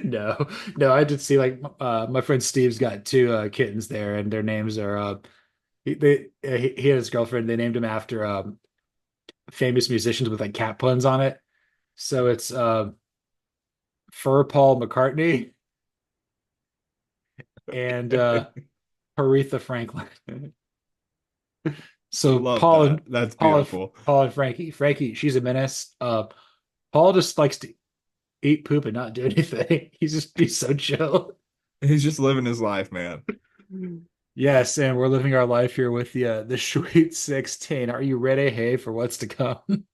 No, no, I did see like my friend Steve's got two kittens there, and their names are he and his girlfriend, they named him after famous musicians with like cat puns on it. So it's Fur Paul McCartney and Aretha Franklin. So Love that. That's beautiful. Paul and Frankie. Frankie, she's a menace. Paul just likes to eat poop and not do anything. He's so chill. He's just living his life, man. Yes, and we're living our life here with the Sweet 16. Are you ready, hey, for what's to come?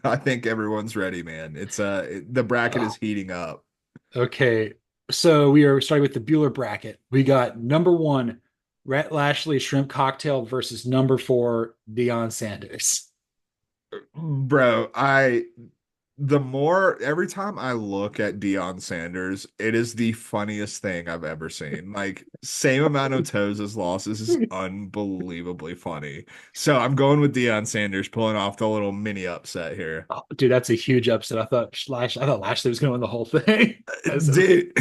I think everyone's ready, man. It's the bracket is heating up. Okay, so we are starting with the Bueller bracket. We got number one, Rhett Lashley Shrimp Cocktail versus number four, Deion Sanders. Bro, the more every time I look at Deion Sanders, it is the funniest thing I've ever seen. Like same amount of toes as losses is unbelievably funny. So I'm going with Deion Sanders pulling off the little mini upset here. Oh, dude, that's a huge upset. I thought Lashley was going to win the whole thing. Dude,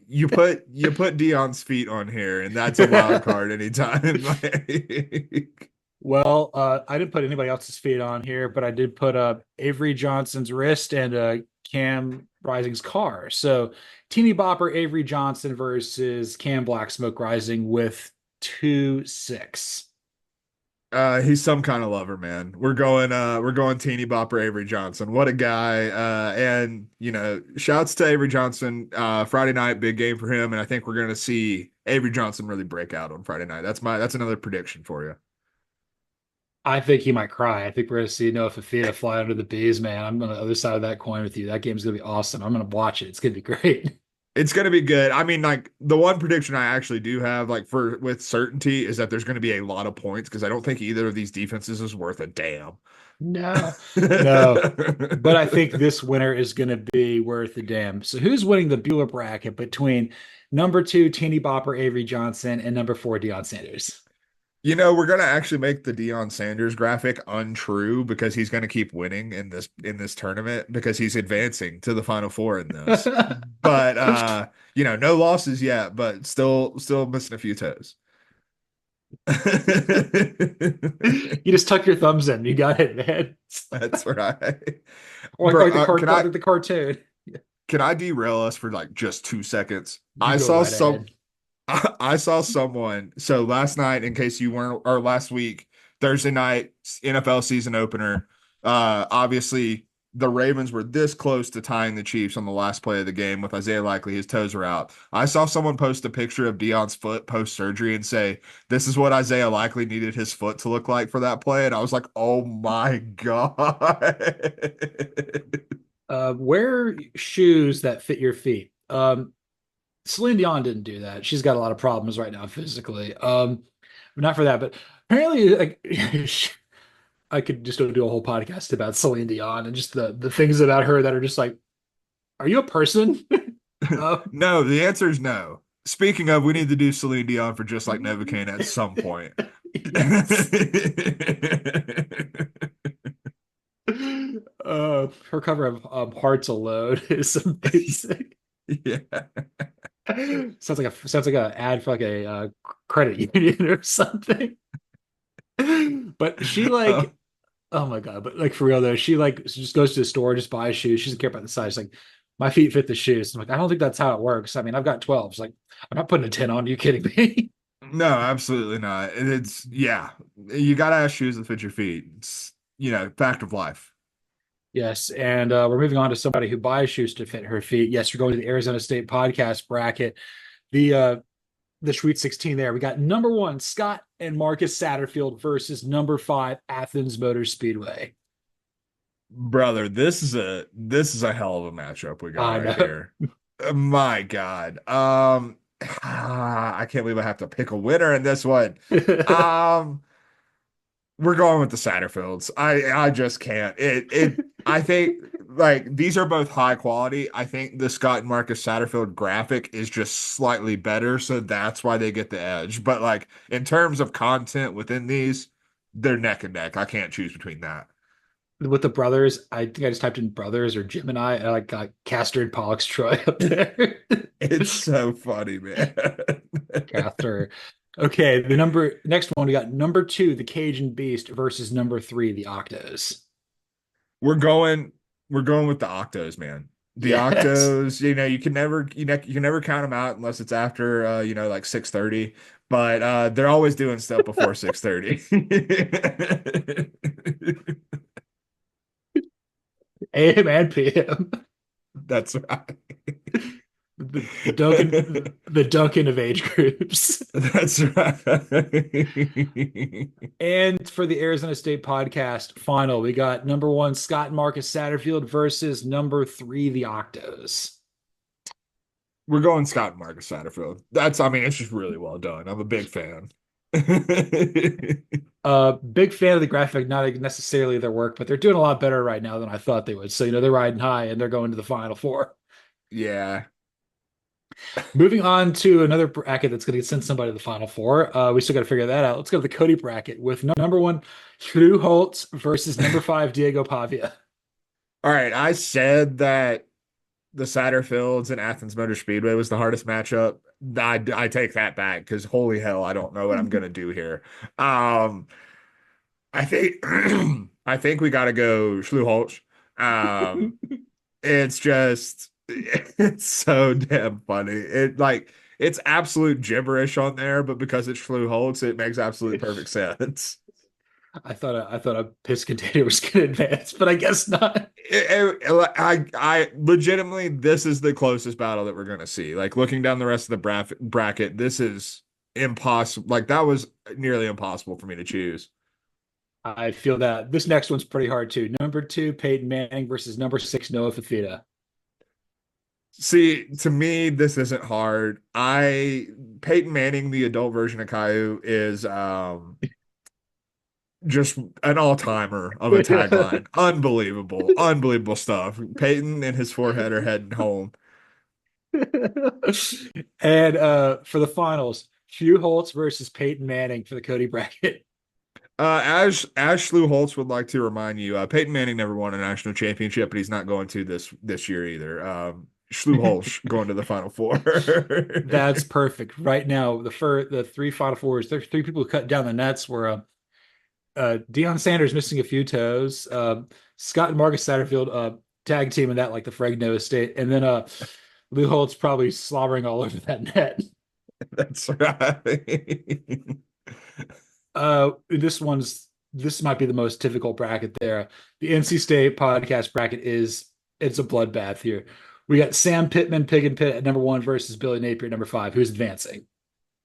you put Deion's feet on here, and that's a wild card anytime. Like, Well, I didn't put anybody else's feet on here, but I did put Avery Johnson's wrist and Cam Rising's car. So teeny bopper Avery Johnson versus Cam Black Smoke Rising with 2-6. he's some kind of lover, man. We're going teeny bopper Avery Johnson. What a guy. And shouts to Avery Johnson. Friday night, big game for him, and I think we're gonna see Avery Johnson really break out on Friday night. That's another prediction for you. I think he might cry. I think we're going to see Noah Fafita fly under the bees, man. I'm on the other side of that coin with you. That game's going to be awesome. I'm going to watch it. It's going to be great. It's going to be good. I mean, like the one prediction I actually do have, like for with certainty, is that there's going to be a lot of points because I don't think either of these defenses is worth a damn. No, no. But I think this winner is going to be worth a damn. So who's winning the Bueller bracket between number two, Teeny Bopper, Avery Johnson, and number four, Deion Sanders? We're gonna actually make the Deion Sanders graphic untrue because he's gonna keep winning in this tournament because he's advancing to the Final Four in this. But no losses yet, but still missing a few toes. You just tuck your thumbs in. You got it, man. That's right. Or Bro, like the cartoon. can I derail us for like just 2 seconds? You go right ahead. I saw someone. So last night, in case you weren't, or last week, Thursday night, NFL season opener. Obviously, the Ravens were this close to tying the Chiefs on the last play of the game with Isaiah Likely. His toes are out. I saw someone post a picture of Deion's foot post surgery and say, "This is what Isaiah Likely needed his foot to look like for that play." And I was like, "Oh my God." Wear shoes that fit your feet. Celine Dion didn't do that. She's got a lot of problems right now physically. Not for that, but apparently, like, I could just do a whole podcast about Celine Dion and just the things about her that are just like, are you a person? No, the answer is no. Speaking of, we need to do Celine Dion for Just Like Novocaine at some point. Yes. Her cover of Hearts Alone is amazing. Yeah. Sounds like a ad for like a credit union or something. But she Oh, like, oh my God, but like for real though, she like just goes to the store, just buys shoes. She doesn't care about the size. She's like, my feet fit the shoes. I'm like, I don't think that's how it works. I mean, I've got 12s. Like, I'm not putting a 10 on. Are you kidding me? no, absolutely not. It's yeah, you gotta have shoes that fit your feet. It's fact of life. Yes, and we're moving on to somebody who buys shoes to fit her feet. Yes, we're going to the Arizona State podcast bracket. The Sweet 16 there. We got number one, Scott and Marcus Satterfield versus number five, Athens Motor Speedway. Brother, this is a hell of a matchup we got I right know. here. My God. I can't believe I have to pick a winner in this one. Um, we're going with the Satterfields. I just can't. I think like these are both high quality. I think the Scott and Marcus Satterfield graphic is just slightly better, so that's why they get the edge. But like in terms of content within these, they're neck and neck. I can't choose between that. With the brothers, I think I just typed in brothers or Gemini, and I got Castor and Pollux Troy up there. It's so funny, man. Castor. Okay, the number next one we got number two, the Cajun Beast versus number three, the Octos. We're going we're going with the Octos, man. The Yes. Octos, you can never count them out unless it's after like 6:30, but they're always doing stuff before 6:30. AM and PM. That's right. The Duncan of age groups. That's right. And for the Arizona State podcast final, we got number one, Scott and Marcus Satterfield versus number three, the Octos. We're going Scott and Marcus Satterfield. I mean, it's just really well done. I'm a big fan. Big fan of the graphic, not necessarily their work, but they're doing a lot better right now than I thought they would. So, they're riding high and they're going to the final four. Yeah. Moving on to another bracket that's going to send somebody to the final four. We still got to figure that out. Let's go to the Cody bracket with number one, Drew Holtz versus number five, Diego Pavia. All right. I said that the Satterfields and Athens Motor Speedway was the hardest matchup. I take that back because holy hell, I don't know what I'm gonna do here. Um, I think I think we gotta go Schluholz. Um, it's just it's so damn funny. It's absolute gibberish on there, but because it's Schluholz, it makes absolute perfect sense. I thought a piss container was going to advance, but I guess not. I legitimately, this is the closest battle that we're going to see. Like looking down the rest of the bracket, this is impossible. Like that was nearly impossible for me to choose. I feel that this next one's pretty hard too. Number two, Peyton Manning versus number six, Noah Fafita. See, to me, this isn't hard. Peyton Manning, the adult version of Caillou, is just an all-timer of a tagline. Unbelievable, unbelievable stuff. Peyton and his forehead are heading home. And for the finals, Hugh Holtz versus Peyton Manning for the Cody bracket. As Schlu Holtz would like to remind you, Peyton Manning never won a national championship, but he's not going to this year either. Schlu Holtz going to the Final Four. That's perfect. Right now, the three Final Fours, there's three people who cut down the nets were Deion Sanders missing a few toes, Scott and Marcus Satterfield tag team in that like the Fresno State, and then Lou Holtz probably slobbering all over that net. That's right. This might be the most difficult bracket there. The NC State podcast bracket it's a bloodbath here. We got Sam Pittman, Pig and Pitt at number one versus Billy Napier at number five. Who's advancing?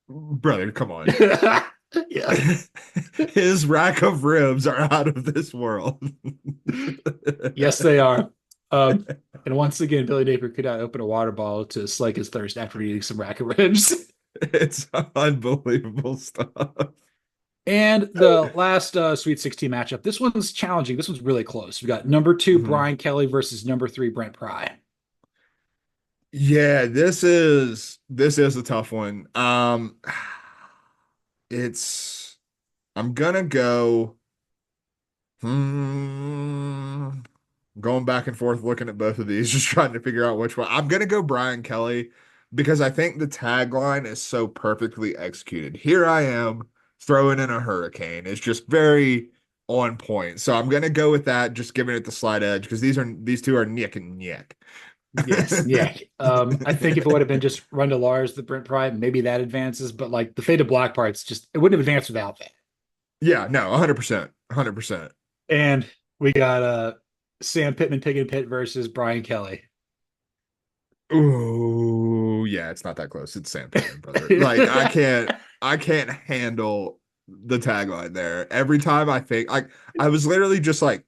Brother, come on. Yeah. His rack of ribs are out of this world. Yes, they are. And once again, Billy Napier could not open a water bottle to slake his thirst after eating some rack of ribs. It's unbelievable stuff. And the last Sweet 16 matchup. This one's challenging. This one's really close. We got number two, Mhm. Brian Kelly versus number three, Brent Pry. Yeah, this is a tough one. It's I'm gonna go. Hmm, going back and forth looking at both of these, just trying to figure out which one. I'm gonna go Brian Kelly because I think the tagline is so perfectly executed. Here I am throwing in a hurricane. It's just very on point. So I'm gonna go with that, just giving it the slight edge because these two are neck and neck. Yes, yeah. I think if it would have been just Run to Lars, the Brent Pride, maybe that advances, but like the Faded Black parts, just it wouldn't have advanced without that. Yeah, no, 100%. 100%. And we got Sam Pittman Pig and Pit versus Brian Kelly. Ooh, yeah, it's not that close. It's Sam Pittman, brother. Like I can't handle the tagline there. Every time I think like I was literally just like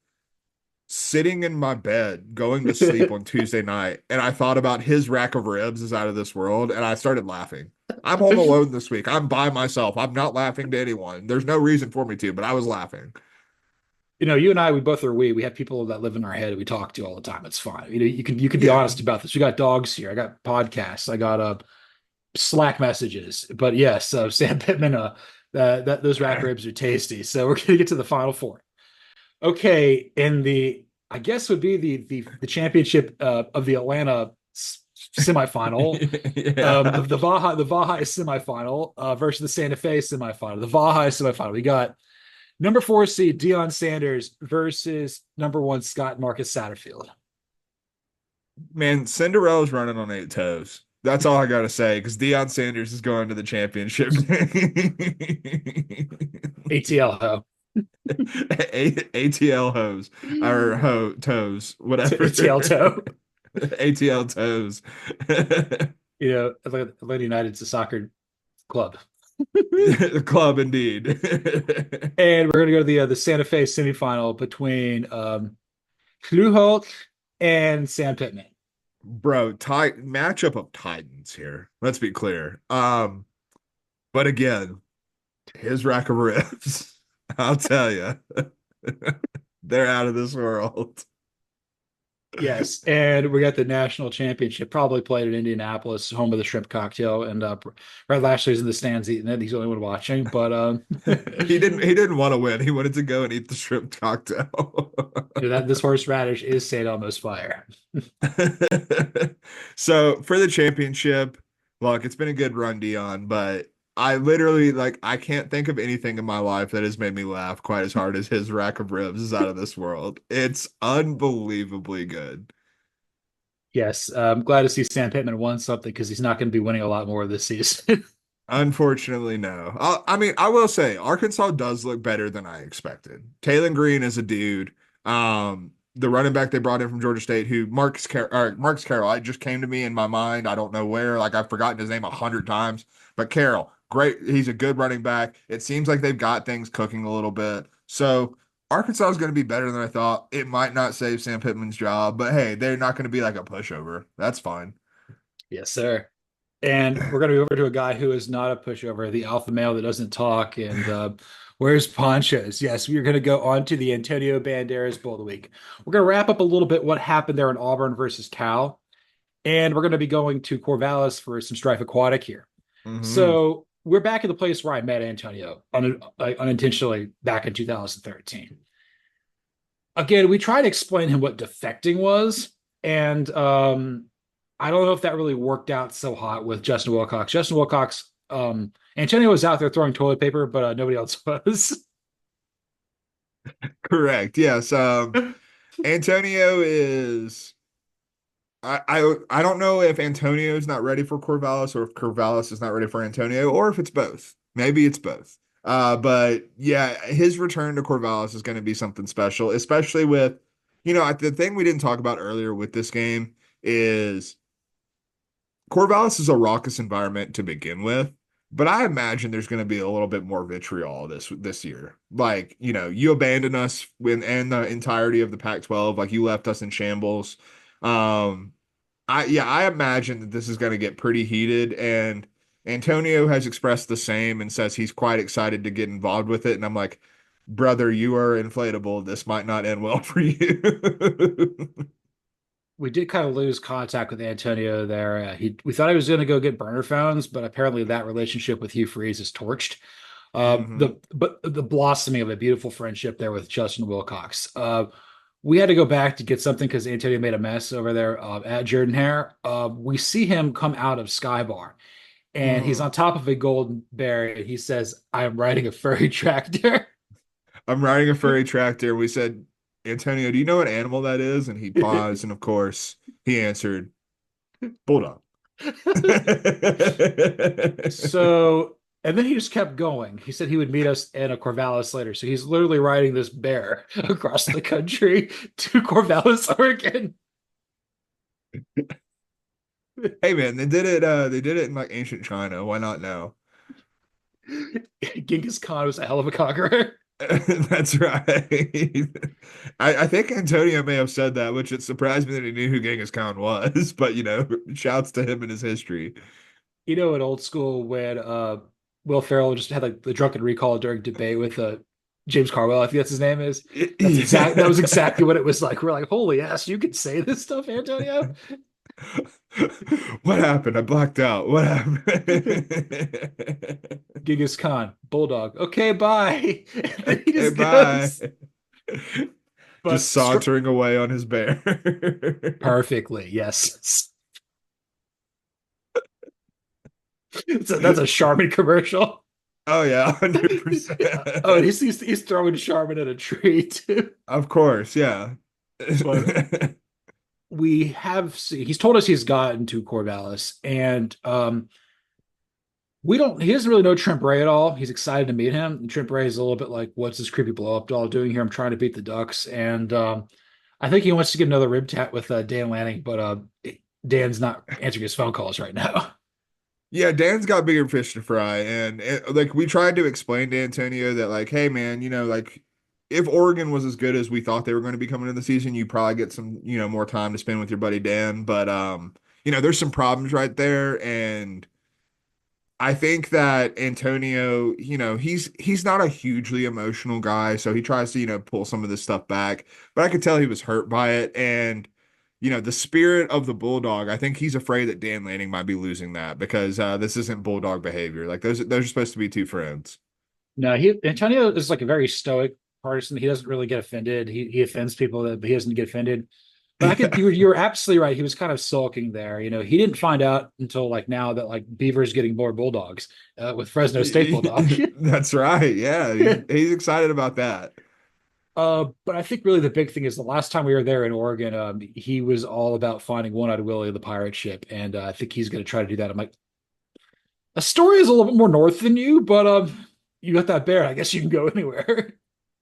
sitting in my bed going to sleep on Tuesday night and I thought about his rack of ribs is out of this world and I started laughing. I'm home alone this week. I'm by myself. I'm not laughing to anyone. There's no reason for me to, but I was laughing. You know, you and I, we both are we have people that live in our head we talk to all the time. It's fine. You know, you can be Yeah. honest about this. We got dogs here. I got podcasts. I got Slack messages. But yes, Sam Pittman, that those rack ribs are tasty. So we're gonna get to the final four. Okay, in the I guess would be the championship of the Atlanta semifinal. Yeah. The Baja is semifinal versus the Santa Fe semifinal. The Baja is semifinal. We got number 4 seed Deion Sanders versus number 1 Scott Marcus Satterfield. Man, Cinderella's running on 8 toes. That's all I gotta say, because Deion Sanders is going to the championship ATL ho. ATL hose or toes, whatever. ATL toe. ATL toes. You know, Atlanta United's a soccer club. Club indeed. And we're gonna go to the Santa Fe semifinal between Kluholt and Sam Pittman. Bro, matchup of Titans here. Let's be clear. But again, his rack of ribs, I'll tell you, they're out of this world. Yes, and we got the national championship, probably played in Indianapolis, home of the shrimp cocktail. And Red Lashley's in the stands eating it. He's the only one watching, but He didn't want to win. He wanted to go and eat the shrimp cocktail. you know, that this horseradish is St. Elmo's fire. So for the championship, look, it's been a good run, Dion, but I literally like I can't think of anything in my life that has made me laugh quite as hard as his rack of ribs is out of this world. It's unbelievably good. Yes, I'm glad to see Sam Pittman won something because he's not going to be winning a lot more this season. Unfortunately, no. I mean, I will say Arkansas does look better than I expected. Taylon Green is a dude. The running back they brought in from Georgia State, who Marcus Carroll, it just came to me in my mind. I don't know where. Like I've forgotten his name 100 times, but Carroll, great. He's a good running back. It seems like they've got things cooking a little bit. So Arkansas is going to be better than I thought. It might not save Sam Pittman's job, but hey, they're not going to be like a pushover. That's fine. Yes, sir. And we're going to be over to a guy who is not a pushover, the alpha male that doesn't talk and wears ponchos. Yes, we're going to go on to the Antonio Banderas Bowl of the Week. We're going to wrap up a little bit what happened there in Auburn versus Cal. And we're going to be going to Corvallis for some Strife Aquatic here. Mhm. So we're back at the place where I met Antonio unintentionally back in 2013. Again, we tried to explain him what defecting was. And I don't know if that really worked out so hot with Justin Wilcox. Justin Wilcox, Antonio was out there throwing toilet paper, but nobody else was. Correct. Yes. Antonio is. I don't know if Antonio is not ready for Corvallis or if Corvallis is not ready for Antonio or if it's both. Maybe it's both. But yeah, his return to Corvallis is going to be something special, especially with, the thing we didn't talk about earlier with this game is Corvallis is a raucous environment to begin with, but I imagine there's going to be a little bit more vitriol this year. Like, you abandoned us and the entirety of the Pac-12, like you left us in shambles. I imagine that this is going to get pretty heated, and Antonio has expressed the same and says he's quite excited to get involved with it. And I'm like, brother, you are inflatable. This might not end well for you. We did kind of lose contact with Antonio there. We thought he was going to go get burner phones, but apparently that relationship with Hugh Freeze is torched. Hmm. The blossoming of a beautiful friendship there with Justin Wilcox. We had to go back to get something because Antonio made a mess over there at Jordan Hare. We see him come out of Skybar and he's Hmm. on top of a golden bear. And he says, "I'm riding a furry tractor." I'm riding a furry tractor. We said, Antonio, do you know what animal that is? And he paused, and of course, he answered, bulldog. So, and then he just kept going. He said he would meet us in a Corvallis later. So he's literally riding this bear across the country to Corvallis, Oregon. Hey man, they did it in like ancient China. Why not now? Genghis Khan was a hell of a conqueror. That's right. I think Antonio may have said that, which it surprised me that he knew who Genghis Khan was, but shouts to him and his history. You know, in old school when Will Ferrell just had like the drunken recall during debate with James Carwell, I think that's his name is. That was Yeah. exactly what it was like. We're like, holy ass, you can say this stuff, Antonio. What happened? I blacked out. What happened? Genghis Khan, Bulldog. Okay, bye. And then he Hey, just bye. goes. Just But sauntering away on his bear. perfectly, yes. That's a Charmin commercial. Oh yeah, Oh, and 100%. he's throwing Charmin at a tree too. Of course, yeah. But he's told us he's gotten to Corvallis, and we don't he doesn't really know Trent Bray at all. He's excited to meet him. And Trent Bray is a little bit like, what's this creepy blow up doll doing here? I'm trying to beat the Ducks. And I think he wants to get another rib tat with Dan Lanning, but Dan's not answering his phone calls right now. Yeah, Dan's got bigger fish to fry, and like we tried to explain to Antonio that like, hey man, like if Oregon was as good as we thought they were going to be coming into the season, you probably get some more time to spend with your buddy Dan. But there's some problems right there, and I think that Antonio, he's not a hugely emotional guy, so he tries to pull some of this stuff back. But I could tell he was hurt by it, and the spirit of the Bulldog, I think he's afraid that Dan Lanning might be losing that because this isn't Bulldog behavior. Like those are supposed to be two friends. No, Antonio is like a very stoic person. He doesn't really get offended. He offends people, but he doesn't get offended. But you were absolutely right. He was kind of sulking there. He didn't find out until like now that like Beaver's getting more Bulldogs with Fresno State Bulldog. That's right. Yeah, he's excited about that. But I think really the big thing is the last time we were there in Oregon, he was all about finding One-Eyed Willie, the pirate ship, and I think he's going to try to do that. I'm like, Astoria is a little bit more north than you, but you got that bear. I guess you can go anywhere.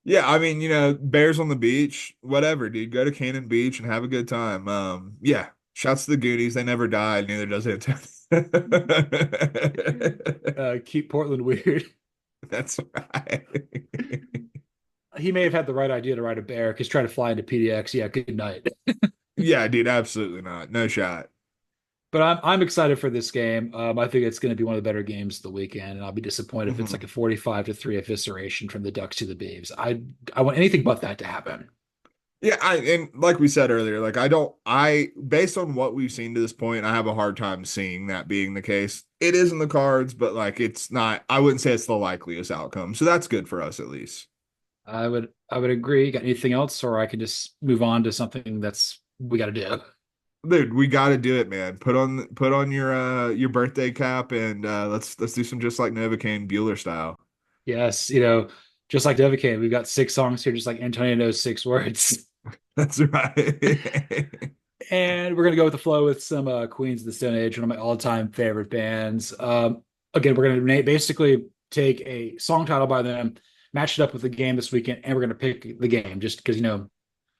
Yeah, I mean, bears on the beach, whatever, dude. Go to Cannon Beach and have a good time. Yeah, shouts to the Goonies. They never died. Neither does Antonio. Keep Portland weird. That's right. He may have had the right idea to ride a bear because trying to fly into PDX, yeah, good night. Yeah, dude, absolutely not. No shot. But I'm excited for this game. I think it's going to be one of the better games of the weekend, and I'll be disappointed if it's like Mhm. a 45-3 evisceration from the Ducks to the Beavs. I want anything but that to happen. Yeah, and like we said earlier, like based on what we've seen to this point, I have a hard time seeing that being the case. It is in the cards, but like it's not, I wouldn't say it's the likeliest outcome. So that's good for us at least. I would agree. Got anything else, or I could just move on to something that's we got to do. Dude, we got to do it, man. Put on your birthday cap and let's do some just like Novocaine Bueller style. Yes, just like Devacane, we've got 6 songs here, just like Antonio knows 6 words. That's right. And we're gonna go with the flow with some Queens of the Stone Age, one of my all-time favorite bands. Again, we're gonna basically take a song title by them, match it up with the game this weekend, and we're gonna pick the game just because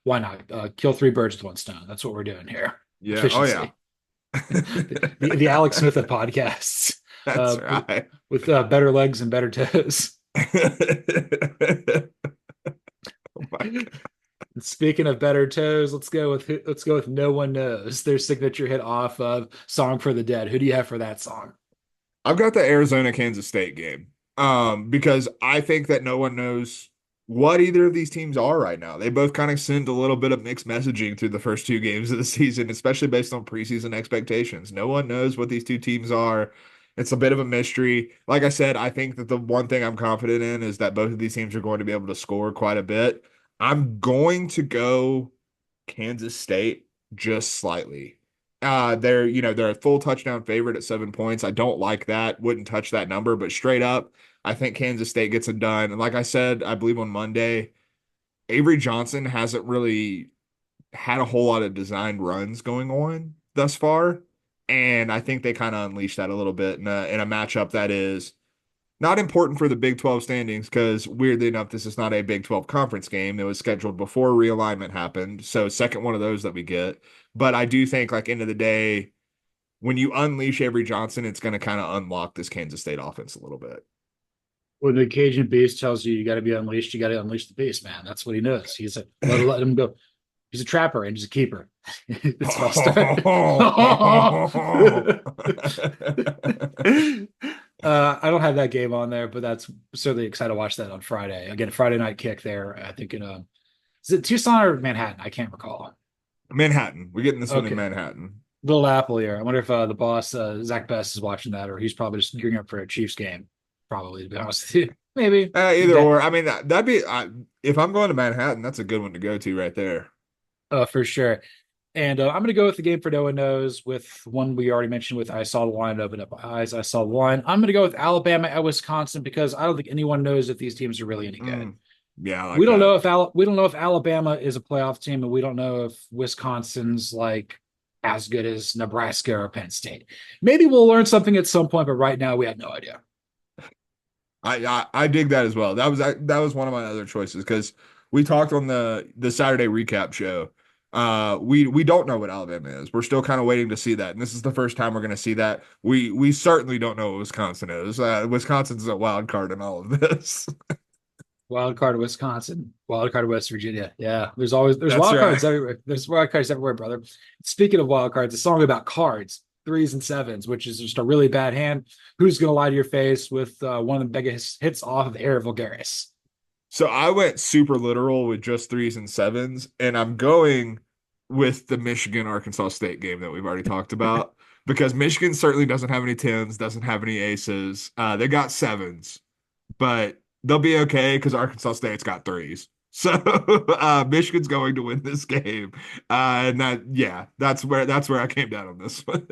why not? Kill 3 birds with one stone. That's what we're doing here. Yeah. Oh yeah. Efficiency. The Alex Smith of podcasts, That's uh, right. with better legs and better toes. Oh my God. Speaking of better toes, let's go with No One Knows, their signature hit off of Song for the Dead. Who do you have for that song? I've got the Arizona Kansas State game. Because I think that no one knows what either of these teams are right now. They both kind of send a little bit of mixed messaging through the first 2 games of the season, especially based on preseason expectations. No one knows what these two teams are. It's a bit of a mystery. Like I said, I think that the one thing I'm confident in is that both of these teams are going to be able to score quite a bit. I'm going to go Kansas State just slightly. They're a full touchdown favorite at 7 points. I don't like that. Wouldn't touch that number, but straight up, I think Kansas State gets it done. And like I said, I believe on Monday, Avery Johnson hasn't really had a whole lot of designed runs going on thus far. And I think they kind of unleashed that a little bit in a matchup that is not important for the Big 12 standings because, weirdly enough, this is not a Big 12 conference game. It was scheduled before realignment happened. So, second one of those that we get. But I do think, like, end of the day, when you unleash Avery Johnson, it's going to kind of unlock this Kansas State offense a little bit. When the Cajun Beast tells you got to be unleashed, you got to unleash the beast, man. That's what he knows. He's a let him go. He's a trapper and he's a keeper. That's I don't have that game on there, but that's certainly excited to watch that on Friday. Again, Friday night kick there. I think is it Tucson or Manhattan? I can't recall. Manhattan. We're getting this one in Manhattan. Little Apple here. I wonder if the boss Zach Best is watching that, or he's probably just gearing up for a Chiefs game. Probably, to be honest with you. Maybe either or. I mean, that'd be if I'm going to Manhattan, that's a good one to go to right there. For sure. And I'm going to go with the game for no one knows with one we already mentioned with I saw the line open up my eyes. I saw the line. I'm going to go with Alabama at Wisconsin because I don't think anyone knows if these teams are really any good. Yeah, we don't know if Alabama is a playoff team, and we don't know if Wisconsin's like as good as Nebraska or Penn State. Maybe we'll learn something at some point, but right now we have no idea. I dig that as well. That was one of my other choices because we talked on the Saturday recap show. We don't know what Alabama is. We're still kind of waiting to see that, and this is the first time we're going to see that. We certainly don't know what Wisconsin is. Wisconsin's a wild card in all of this. Wild card of Wisconsin, wild card of West Virginia. Yeah, there's wild cards everywhere. There's wild cards everywhere, brother. Speaking of wild cards, a song about cards, 3s and 7s, which is just a really bad hand. Who's going to lie to your face with one of the biggest hits off of Air Vulgaris? So I went super literal with just 3s and 7s, and I'm going with the Michigan-Arkansas State game that we've already talked about because Michigan certainly doesn't have any 10s, doesn't have any aces. They got 7s, but they'll be okay because Arkansas State's got 3s. So Michigan's going to win this game. And that's where I came down on this one.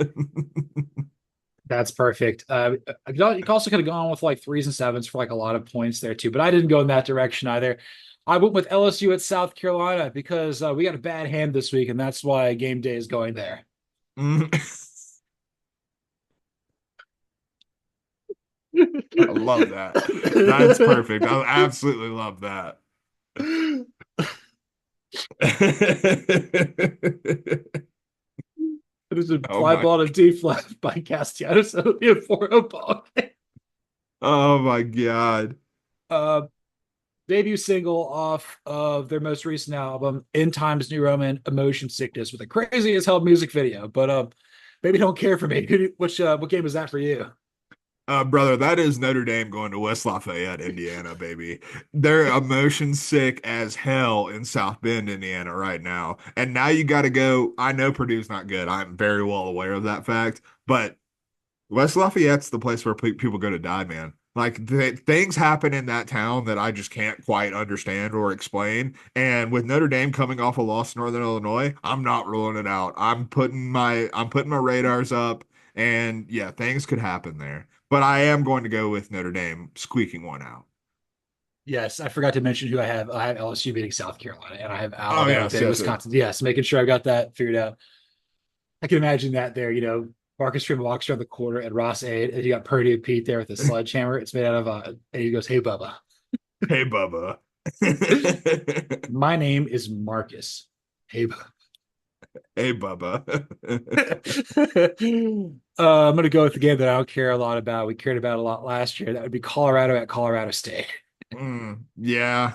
That's perfect. You also could have gone with like 3s and 7s for like a lot of points there too, but I didn't go in that direction either. I went with LSU at South Carolina because we got a bad hand this week, and that's why game day is going there. I love that. That's perfect. I absolutely love that. It is a fly ball to D flat by Castellanos. So it'll be a 4-0 ball game. Oh my God. Debut single off of their most recent album, In Times New Roman, Emotion Sickness, with a crazy as hell music video. But maybe don't care for me. What game is that for you? Brother, that is Notre Dame going to West Lafayette, Indiana, baby. They're emotion sick as hell in South Bend, Indiana right now. And now you got to go. I know Purdue's not good. I'm very well aware of that fact. But West Lafayette's the place where people go to die, man. Like things happen in that town that I just can't quite understand or explain. And with Notre Dame coming off a loss to Northern Illinois, I'm not ruling it out. I'm putting my radars up, and yeah, things could happen there. But I am going to go with Notre Dame squeaking one out. Yes, I forgot to mention who I have. I have LSU beating South Carolina, and I have Alabama beating Wisconsin. Yes, making sure I got that figured out. I can imagine that there. Marcus Freeman walks around the corner at Ross Aid, and you got Purdy Pete there with a sledgehammer. It's made out of and he goes, "Hey, Bubba." Hey, Bubba. My name is Marcus. Hey, Bubba. Hey, Bubba. I'm going to go with the game that I don't care a lot about. We cared about a lot last year. That would be Colorado at Colorado State. Yeah.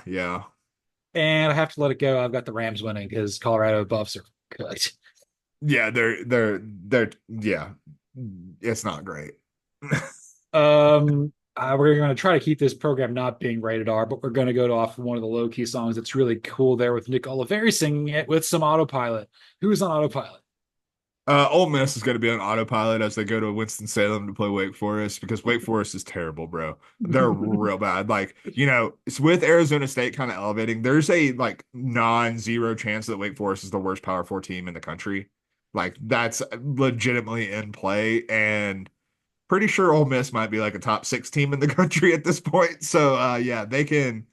And I have to let it go. I've got the Rams winning because Colorado Buffs are good. Yeah, they're yeah. It's not great. We're going to try to keep this program not being rated R, but we're going to go off one of the low key songs that's really cool there with Nick Oliveri singing it with some autopilot. Who's on autopilot? Ole Miss is going to be on autopilot as they go to Winston-Salem to play Wake Forest because Wake Forest is terrible, bro. They're real bad. Like, it's with Arizona State kind of elevating. There's a like non-zero chance that Wake Forest is the worst Power Four team in the country. Like, that's legitimately in play, and pretty sure Ole Miss might be like a top six team in the country at this point. So, yeah, they can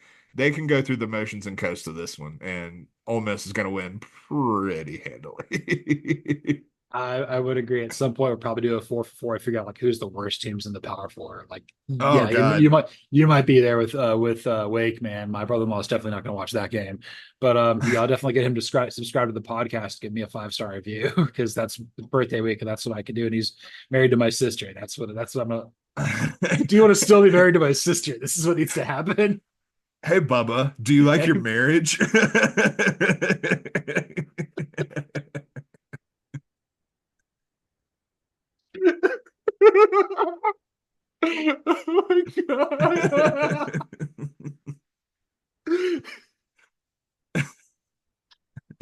go through the motions and coast to this one, and Ole Miss is going to win pretty handily. I would agree. At some point, we'll probably do a 4 for 4. I figure out like who's the worst teams in the Power Four. Like, Oh yeah, you, God. you might be there with Wake, man. My brother-in-law is definitely not going to watch that game, but yeah, I'll definitely get him to subscribe to the podcast, give me a 5-star review because that's birthday week and that's what I can do. And he's married to my sister. That's what I'm gonna. Do you want to still be married to my sister? This is what needs to happen. Hey Bubba, do you like your marriage? Oh my god.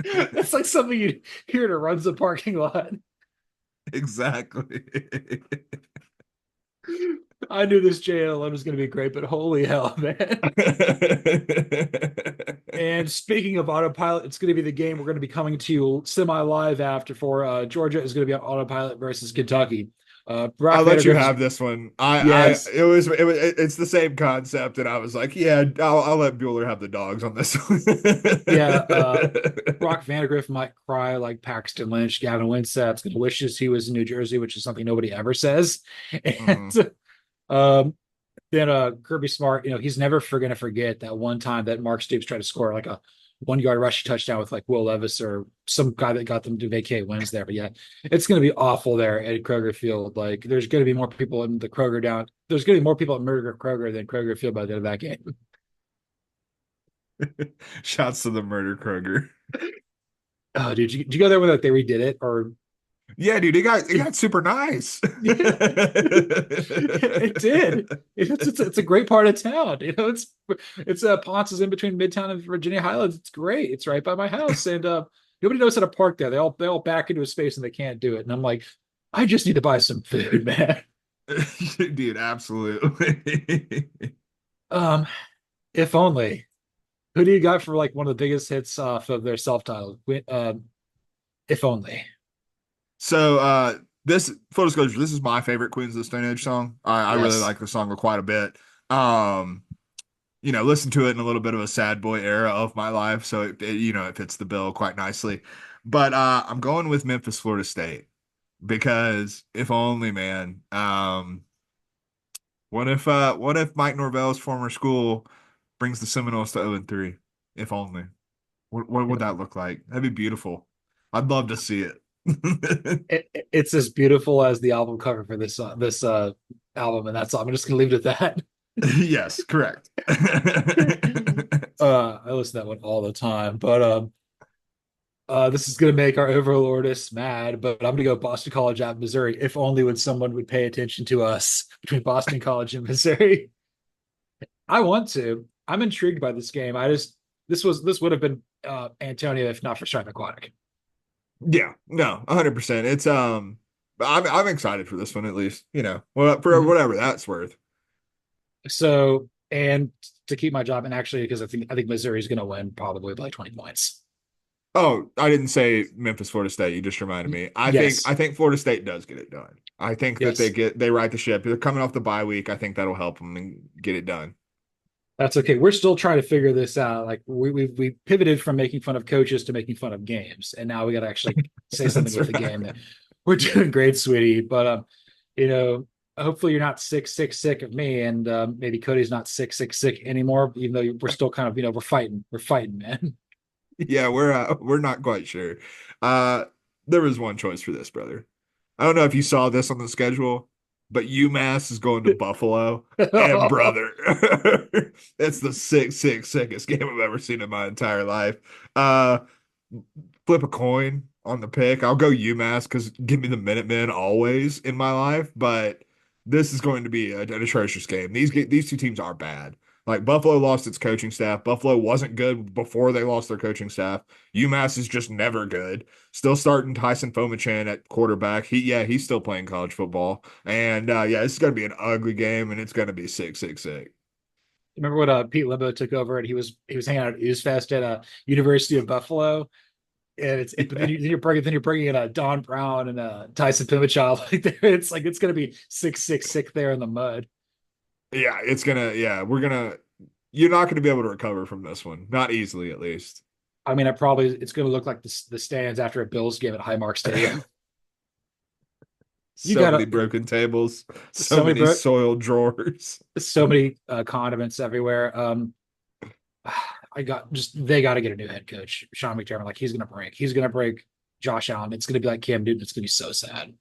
That's like something you hear to runs the parking lot. Exactly. I knew this JLM was going to be great, but holy hell, man. And speaking of autopilot, it's going to be the game we're going to be coming to you semi-live after for Georgia is going to be on autopilot versus Kentucky. I'll Brock let you Vandergriff is, have this one. yes, It's the same concept, and I was like, yeah, I'll let Bueller have the dogs on this one. yeah. Brock Vandergriff might cry like Paxton Lynch. Gavin Winsett's going to wishes he was in New Jersey, which is something nobody ever says. Mhm. And then Kirby Smart, he's never going to forget that one time that Mark Stoops tried to score like a 1 yard rushing touchdown with like Will Levis or some guy that got them to vacate wins there. But yeah, it's going to be awful there at Kroger Field. Like there's going to be more people in the Kroger down. There's going to be more people at Murder Kroger than Kroger Field by the end of that game. Shouts to the murder Kroger. Oh, dude, did you go there when like they redid it or? Yeah, dude, it got super nice. Yeah, it did. It's a great part of town. It's Ponce is in between Midtown and Virginia Highlands. It's great. It's right by my house, and nobody knows how to park there. They all back into a space and they can't do it. And I'm like, I just need to buy some food, man. Dude, absolutely. Um, if only. Who do you got for like one of the biggest hits off of their self-titled? If only. So this full disclosure, this is my favorite Queens of the Stone Age song. I really Yes. like the song quite a bit. Um, listen to it in a little bit of a sad boy era of my life, so it fits the bill quite nicely. But I'm going with Memphis, Florida State because if only, man. What if Mike Norvell's former school brings the Seminoles to 0-3? If only. What would that look like? That'd be beautiful. I'd love to see it. It's as beautiful as the album cover for this album, and that's all. I'm just gonna leave it at that. Yes, correct. I listen to that one all the time, but this is gonna make our overlordists mad, but I'm gonna go Boston College at Missouri. If only when someone would pay attention to us between Boston College and Missouri. I want to. I'm intrigued by this game. This would have been Antonio if not for Stripe Aquatic. Yeah, no, 100%. I'm excited for this one at least. Well, for Mhm. whatever that's worth. So, and to keep my job, and actually, because I think Missouri's going to win probably by 20 points. Oh, I didn't say Memphis, Florida State. You just reminded me. I think Yes, I think Florida State does get it done. I think that yes, they right the ship. They're coming off the bye week. I think that'll help them and get it done. that's okay. We're still trying to figure this out. Like we pivoted from making fun of coaches to making fun of games, and now we got to actually say something That's with the right. game. That we're doing great, sweetie. But you know, hopefully you're not sick of me, and maybe Cody's not sick anymore. Even though we're still kind of we're fighting, man. Yeah, we're not quite sure. Uh, there was one choice for this, brother. I don't know if you saw this on the schedule, but UMass is going to Buffalo. And brother, that's the sickest game I've ever seen in my entire life. Uh, Flip a coin on the pick. I'll go UMass because give me the Minutemen always in my life. But this is going to be an atrocious game. These two teams are bad. Like Buffalo lost its coaching staff. Buffalo wasn't good before they lost their coaching staff. UMass is just never good. Still starting Tyson Fomachan at quarterback. He's still playing college football. And this is gonna be an ugly game, and it's gonna be sick, sick, sick. Remember when Pete Lembo took over and he was hanging out at Ooze Fest at University of Buffalo, and then you're bringing in Don Brown and Tyson Pimachal like there. It's like it's gonna be sick there in the mud. Yeah, you're not gonna be able to recover from this one, not easily at least. I mean, it's gonna look like the stands after a Bills game at Highmark Stadium. Many broken tables, so many soiled drawers, so many condiments everywhere. They got to get a new head coach, Sean McDermott. Like he's gonna break Josh Allen. It's gonna be like Cam Newton. It's gonna be so sad.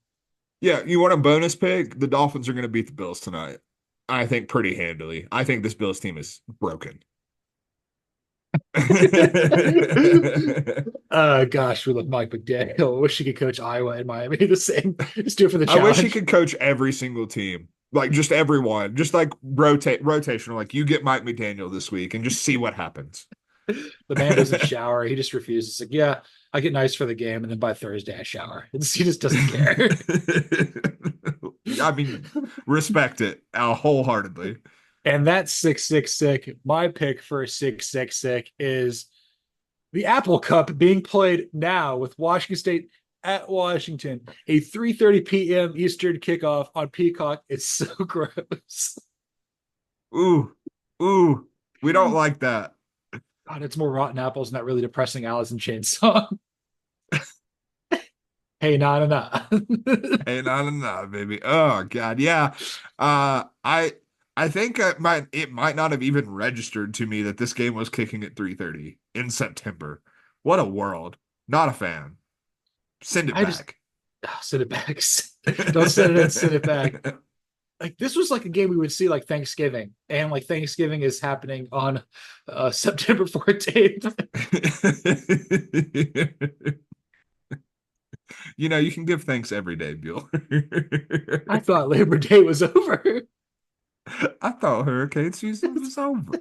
Yeah, you want a bonus pick? The Dolphins are gonna beat the Bills tonight. I think pretty handily. I think this Bills team is broken. Gosh, we love Mike McDaniel. I wish he could coach Iowa and Miami the same. Just do it for the challenge. I wish he could coach every single team. Like just everyone. Just like rotational. Like you get Mike McDaniel this week and just see what happens. The man doesn't shower. He just refuses. Like, yeah, I get nice for the game, and then by Thursday I shower. He just doesn't care. I mean, respect it wholeheartedly. And that's sick. My pick for sick is the Apple Cup being played now with Washington State at Washington. A 3:30 p.m. Eastern kickoff on Peacock. It's so gross. Ooh, we don't like that. God, it's more rotten apples than that really depressing Alice in Chains song. Hey, nah. Hey, nah, baby. Oh God, yeah. I think it might not have even registered to me that this game was kicking at 3:30 in September. What a world. Not a fan. Send it back. Send it back. Don't send it in, send it back. Like this was like a game we would see like Thanksgiving, and like Thanksgiving is happening on September 14th. You can give thanks every day, Buhler. I thought Labor Day was over. I thought hurricane season was over.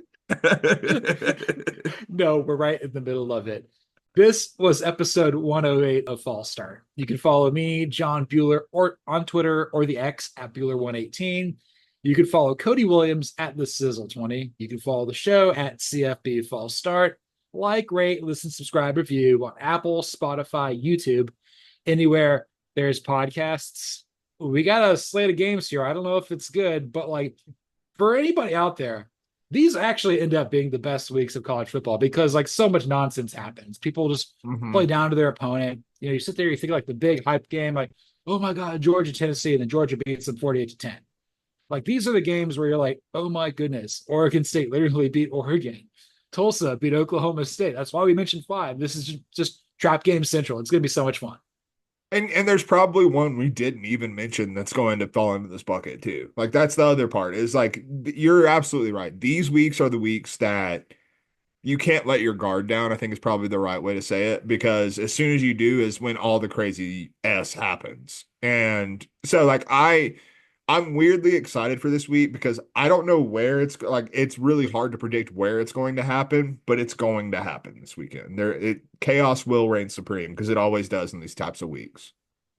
No, we're right in the middle of it. This was episode 108 of False Start. You can follow me, John Buhler, or on Twitter or the X at Buhler118. You can follow Cody Williams at the Sizzle20. You can follow the show at CFB False Start. Like, rate, listen, subscribe, review on Apple, Spotify, YouTube, anywhere there's podcasts. We got a slate of games here. I don't know if it's good, but like for anybody out there, these actually end up being the best weeks of college football because like so much nonsense happens. People just play down to their opponent. You sit there, you think like the big hype game, like, oh my God, Georgia, Tennessee, and then Georgia beats them 48-10. Like these are the games where you're like, oh my goodness, Oregon State literally beat Oregon. Tulsa beat Oklahoma State. That's why we mentioned 5. This is just trap game central. It's going to be so much fun. And there's probably one we didn't even mention that's going to fall into this bucket too. Like that's the other part is like, you're absolutely right. These weeks are the weeks that you can't let your guard down, I think is probably the right way to say it, because as soon as you do is when all the crazy S happens. And so like, I'm weirdly excited for this week because I don't know where it's really hard to predict where it's going to happen, but it's going to happen this weekend. Chaos will reign supreme because it always does in these types of weeks.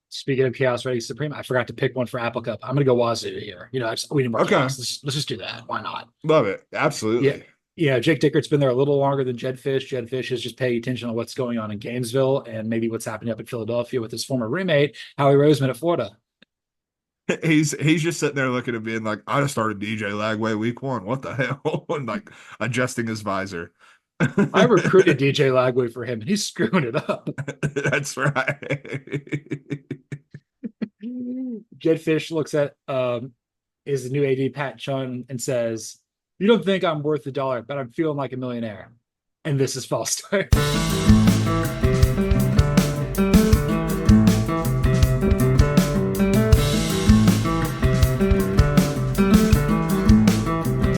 Speaking of chaos reigning supreme, I forgot to pick one for Apple Cup. I'm going to go Wazoo here. We need more chaos. Let's just do that. Why not? Love it. Absolutely. Yeah. Jake Dickert's been there a little longer than Jed Fish. Jed Fish is just paying attention to what's going on in Gainesville and maybe what's happening up in Philadelphia with his former roommate, Howie Roseman at Florida. He's just sitting there looking at me and like, I just started DJ Lagway week 1. What the hell? And like adjusting his visor. I recruited DJ Lagway for him and he's screwing it up. That's right. Jed Fish looks at his new AD Pat Chun and says, "You don't think I'm worth $1, but I'm feeling like a millionaire." And this is False Start.